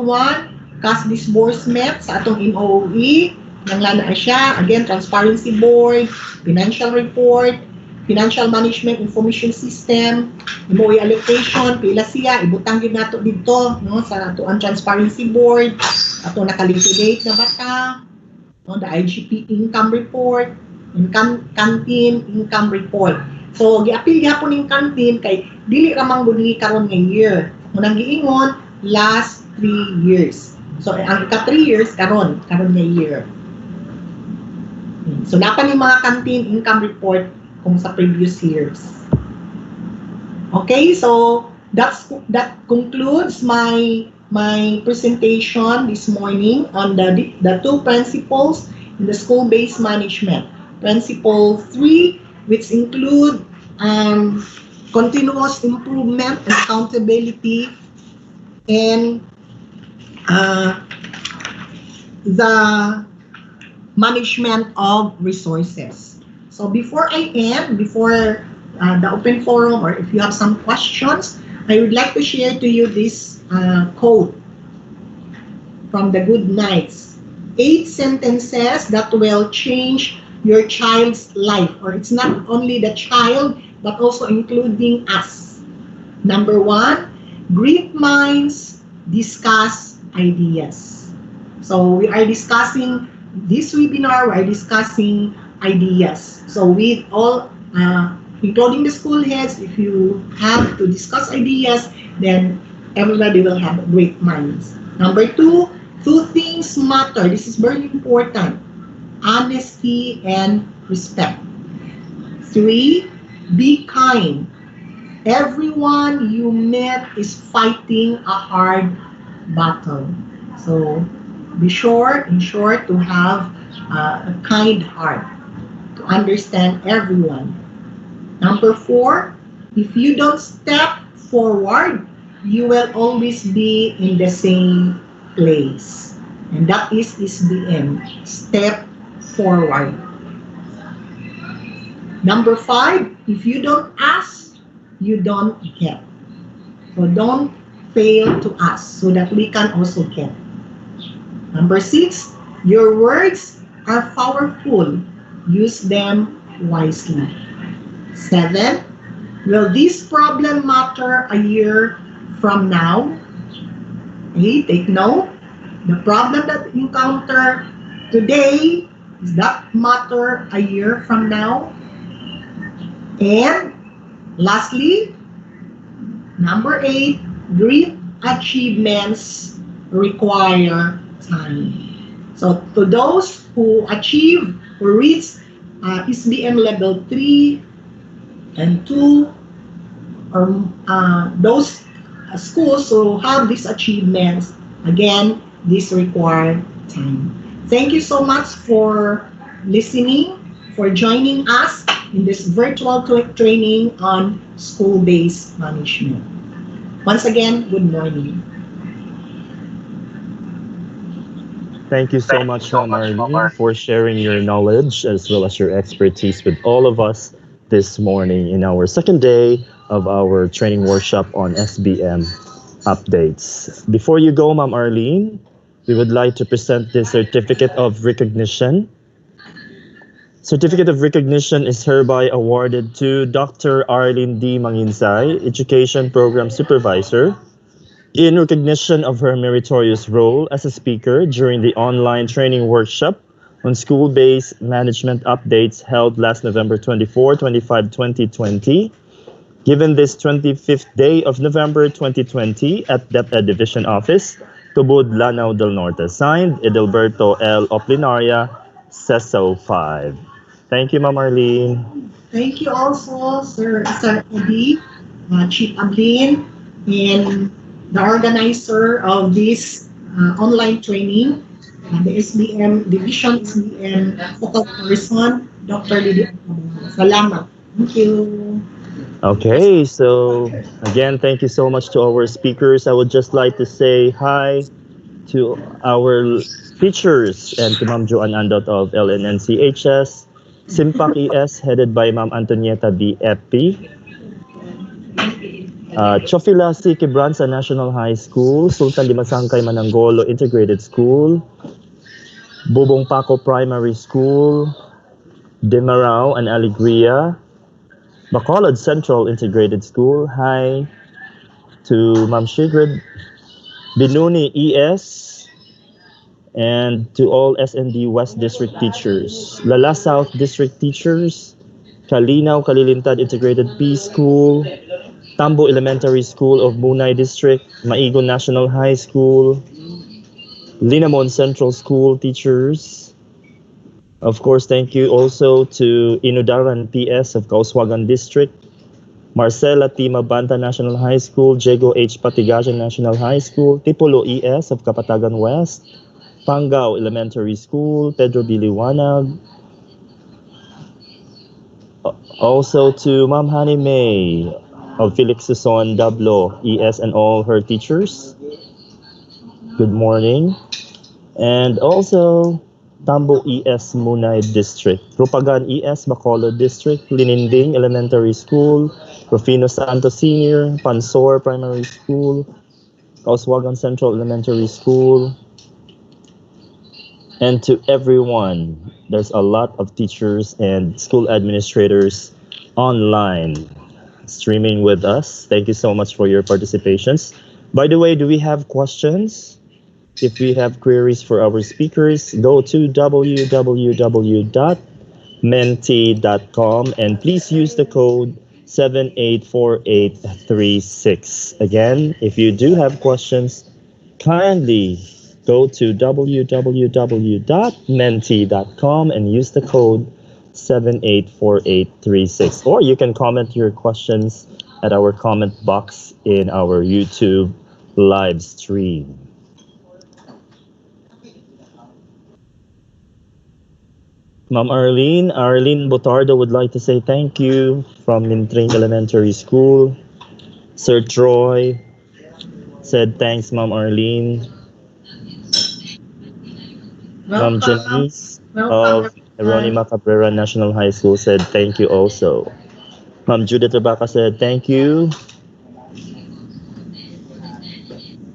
cash disbursement sa atong MOE, nanglana siya, again, transparency board, financial report, financial management information system, MOE allocation, pila siya, ibutang yun nato dito, no, sa ato ang transparency board, ato nakaliquidate na bata, no, the IGP income report, canteen income report. So, giapil gyapon ning canteen kay dili ra man gud ni karon nga year. Munang giingon last 3 years. So, ang ika 3 years karon nga year. So, dapat yung mga canteen income report kung sa previous years. Okay, so that concludes my presentation this morning on the two principles in the school-based management. Principle 3, which include continuous improvement and accountability, and the management of resources. So before I end, before the open forum, or if you have some questions, I would like to share to you this quote from the Good Nights. 8 sentences that will change your child's life, or it's not only the child, but also including us. Number 1, great minds discuss ideas. So we are discussing this webinar, we are discussing ideas. So with all, including the school heads, if you have to discuss ideas, then everybody will have great minds. Number 2, 2 things matter. This is very important. Honesty and respect. 3, be kind. Everyone you met is fighting a hard battle. So be sure, in short, to have a kind heart, to understand everyone. Number 4, if you don't step forward, you will always be in the same place. And that is SBM, step forward. Number 5, if you don't ask, you don't get. So don't fail to ask so that we can also get. Number 6, your words are powerful. Use them wisely. 7, will this problem matter a year from now? 8, take note. The problem that you encounter today, does that matter a year from now? And lastly, number 8, great achievements require time. So to those who achieve or reach SBM level 3 and 2, or those schools who have these achievements, again, this require time. Thank you so much for listening, for joining us in this virtual training on school-based management. Once again, good morning. Thank you so much, Ma'am Arlene, for sharing your knowledge as well as your expertise with all of us this morning in our second day of our training workshop on SBM updates. Before you go, Ma'am Arlene, we would like to present the Certificate of Recognition. Certificate of Recognition is hereby awarded to Dr. Arlene D. Manginsay, Education Program Supervisor, in recognition of her meritorious role as a speaker during the online training workshop on school-based management updates held last November 24, 25, 2020. Given this 25th day of November 2020 at DepEd Division Office, Tubod, Lanao del Norte. Signed, Edelberto L. Oplinaria, CESO 5. Thank you, Ma'am Arlene. Thank you also, Sir Eddie, Chief Ablin, and the organizer of this online training, the SBM Division SBM Focal Person, Dr. Lydia. Salamat. Thank you. Okay, so again, thank you so much to our speakers. I would just like to say hi to our teachers and to Ma'am Joanne Andot of LNNCHS, Simpak ES headed by Ma'am Antonieta B. Epi, Chofila C. Quebranza National High School, Sultan Limasangkay Manangolo Integrated School, Bubong Paco Primary School, Demarao and Alegria, Bacolod Central Integrated School. Hi to Ma'am Shigrid Binuni ES, and to all SND West District teachers, Lala South District teachers, Kalinaw Kalilintad Integrated P School, Tambo Elementary School of Munay District, Maigo National High School, Linamon Central School teachers. Of course, thank you also to Inudaran PS of Kauswagan District, Marcela T. Mabanta National High School, Diego H. Patigajan National High School, Tipolo ES of Kapatagan West, Pangao Elementary School, Pedro Biliwanag. Also to Ma'am Honey May of Felix Suson Dablo ES and all her teachers. Good morning. And also Tambo ES Munay District, Rupagan ES Bacolod District, Lininding Elementary School, Rufino Santos Senior, Pansor Primary School, Kauswagan Central Elementary School, and to everyone. There's a lot of teachers and school administrators online streaming with us. Thank you so much for your participations. By the way, do we have questions? If we have queries for our speakers, go to www.menti.com and please use the code 784836. Again, if you do have questions, kindly go to www.menti.com and use the code 784836. Or you can comment your questions at our comment box in our YouTube live stream. Ma'am Arlene Botardo would like to say thank you from Lintring Elementary School. Sir Troy said thanks, Ma'am Arlene. Ma'am Janice of Eronima Cabrera National High School said thank you also. Ma'am Judith Rebecca said thank you.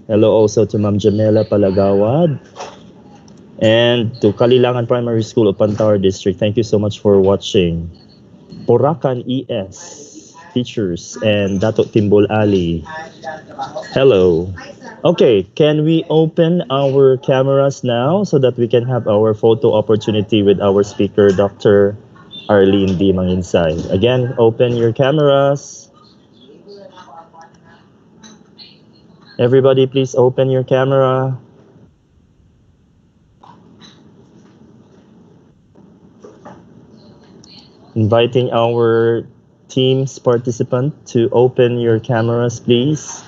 Hello also to Ma'am Jamela Palagawad. And to Kalilangan Primary School of Pantawar District, thank you so much for watching. Poracan ES teachers and Dato Timbol Ali. Hello. Okay, can we open our cameras now so that we can have our photo opportunity with our speaker, Dr. Arlene D. Manginsay. Again, open your cameras. Everybody, please open your camera. Inviting our team's participant to open your cameras, please.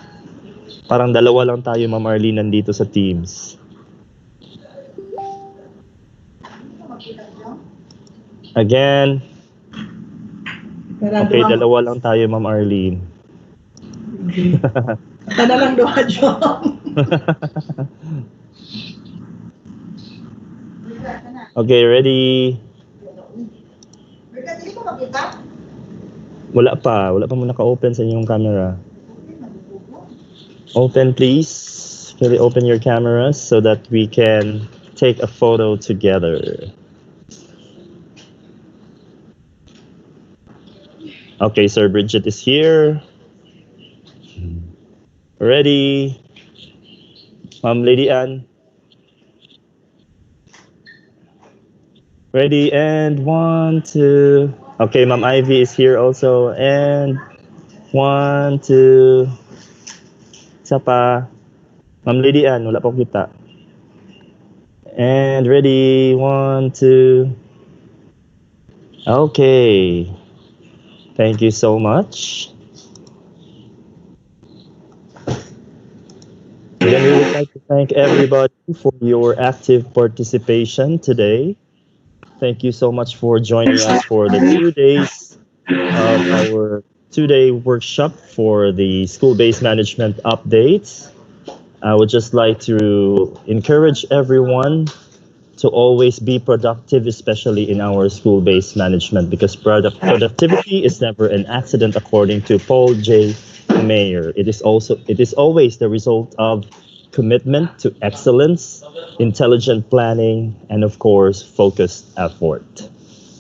Parang dalawa lang tayo, Ma'am Arlene, nandito sa Teams. Again. Okay, dalawa lang tayo, Ma'am Arlene. Kada lang doha, Jom. Okay, ready? Wala pa mo naka-open sa inyong camera. Open, please. Can we open your cameras so that we can take a photo together? Okay, Sir Bridget is here. Ready? Ma'am Lady Ann. Ready, and 1, 2. Okay, Ma'am Ivy is here also. And 1, 2. Isa pa. Ma'am Lady Ann, wala po kita. And ready, 1, 2. Okay. Thank you so much. Again, we would like to thank everybody for your active participation today. Thank you so much for joining us for the 2 days of our 2-day workshop for the school-based management updates. I would just like to encourage everyone to always be productive, especially in our school-based management, because productivity is never an accident, according to Paul J. Mayer. It is always the result of commitment to excellence, intelligent planning, and of course, focused effort.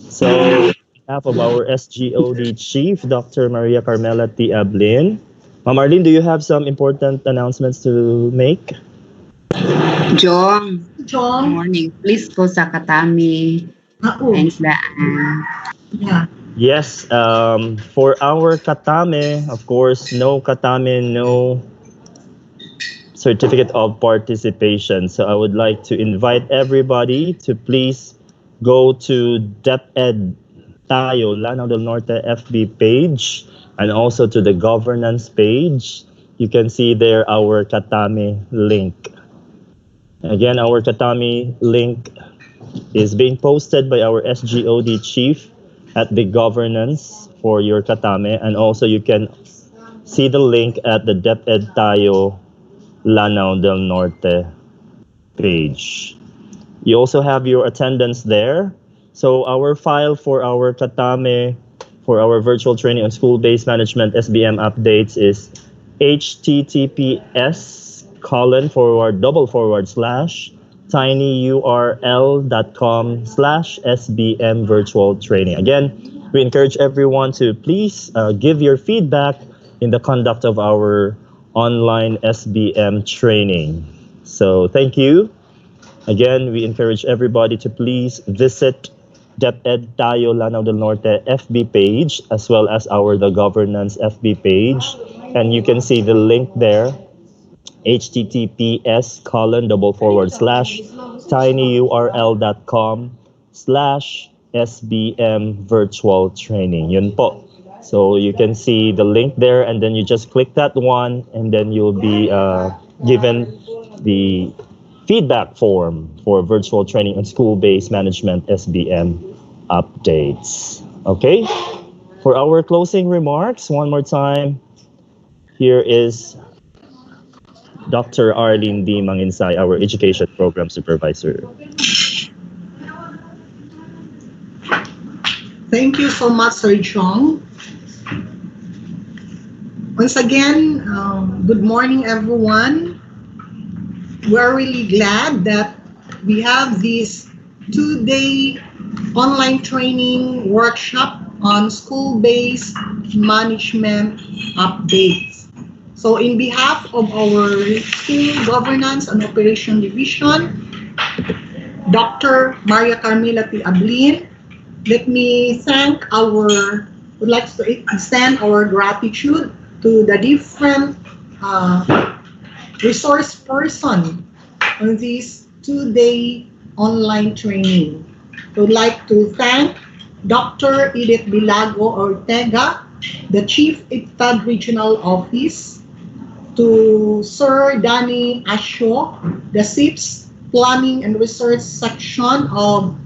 So, on behalf of our SGOD chief, Dr. Maria Carmela T. Ablin, Ma'am Arlene, do you have some important announcements to make? Jong, good John, morning. Please go sa Katami and Islaan. yeah. Yes, for our Katame, of course, no Katame, no certificate of participation. So I would like to invite everybody to please go to DepEd Tayo, Lanao del Norte FB page, and also to the governance page. You can see there our Katame link. Again, our Katami link is being posted by our SGOD chief at the governance for your Katame, and also you can see the link at the DepEd Tayo Lanao del Norte page. You also have your attendance there. So our file for our Katame, for our virtual training on school-based management SBM updates is https://tinyurl.com/SBM virtual training. Again, we encourage everyone to please give your feedback in the conduct of our online SBM training. So thank you. Again, we encourage everybody to please visit DepEd Tayo Lanao del Norte FB page as well as our The Governance FB page. And you can see the link there, https://tinyurl.com/SBM virtual training. Yun po. So you can see the link there, and then you just click that one, and then you'll be given the feedback form for virtual training and school-based management SBM updates. Okay? For our closing remarks, one more time, here is Dr. Arlene D. Manginsay, our Education Program Supervisor. Thank you so much, Sir Chong. Once again, good morning, everyone. We're really glad that we have this 2-day online training workshop on school-based management updates. So in behalf of our School Governance and Operation Division, Dr. Maria Carmela T. Ablin, let me would like to extend our gratitude to the different resource person on this 2-day online training. I would like to thank Dr. Edith Bilago Ortega, the Chief ICTAD Regional Office, to Sir Danny Asho, the SIPS Planning and Research Section of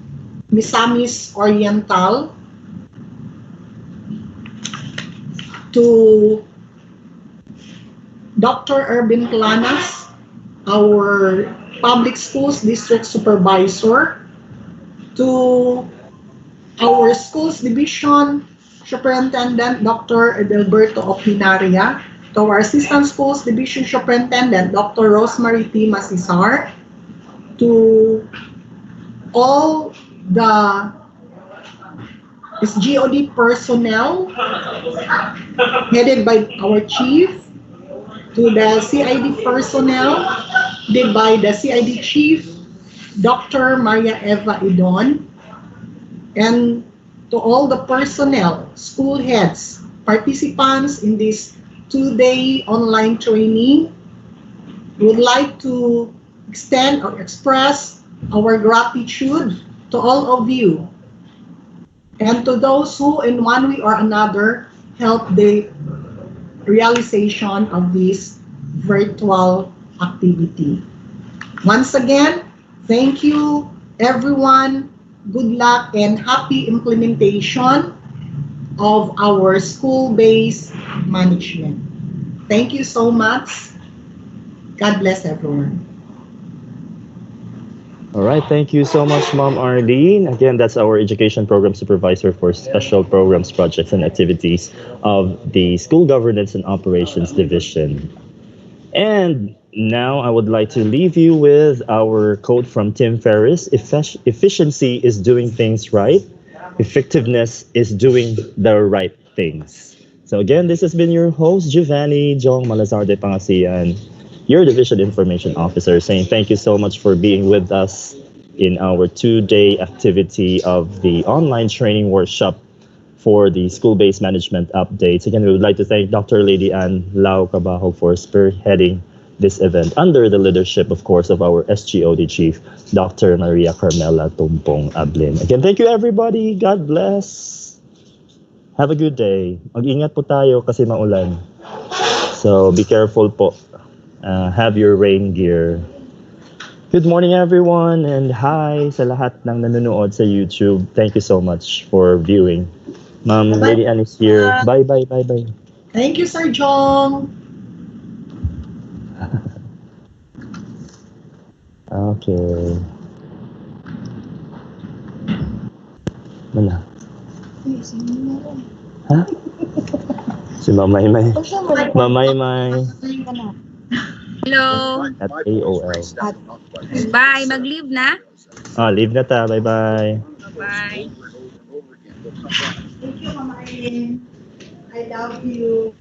Misamis Oriental, to Dr. Ervin Planas, our Public Schools District Supervisor, to our Schools Division Superintendent, Dr. Edelberto Opinaria, to our Assistant Schools Division Superintendent, Dr. Rosemary T. Masisar, to all the SGOD personnel headed by our chief, to the CID personnel led by the CID chief, Dr. Maria Eva Idon, and to all the personnel, school heads, participants in this 2-day online training. We would like to extend or express our gratitude to all of you and to those who in one way or another help the realization of this virtual activity. Once again, thank you everyone. Good luck and happy implementation of our school-based management. Thank you so much. God bless everyone. All right, thank you so much, Mom Arlene. Again, that's our Education Program Supervisor for Special Programs, Projects, and Activities of the School Governance and Operations Division. And now I would like to leave you with our quote from Tim Ferriss: Efficiency is doing things right, effectiveness is doing the right things. So, again, this has been your host, Giovanni Jong Malazarde Pangasian, your Division Information Officer, saying thank you so much for being with us in our 2-day activity of the online training workshop for the school-based management updates. Again, we would like to thank Dr. Lady Ann Lau Cabajo for spearheading this event under the leadership, of course, of our SGOD chief, Dr. Maria Carmela Tumpong Ablin. Again, thank you everybody. God bless. Have a good day. Mag-ingat po tayo kasi maulan. So be careful po. Have your rain gear. Good morning everyone and hi sa lahat ng nanonood sa YouTube. Thank you so much for viewing. Ma'am Lady Ann is here. Bye, bye, bye, bye. Thank you, Sir Jong. Okay. Mana? Ha? Si Mamay May. Mamay May. Hello. At AOL. Bye. Mag-leave na. Leave na ta. Bye-bye. Bye. Thank you, Mama Aileen. I love you.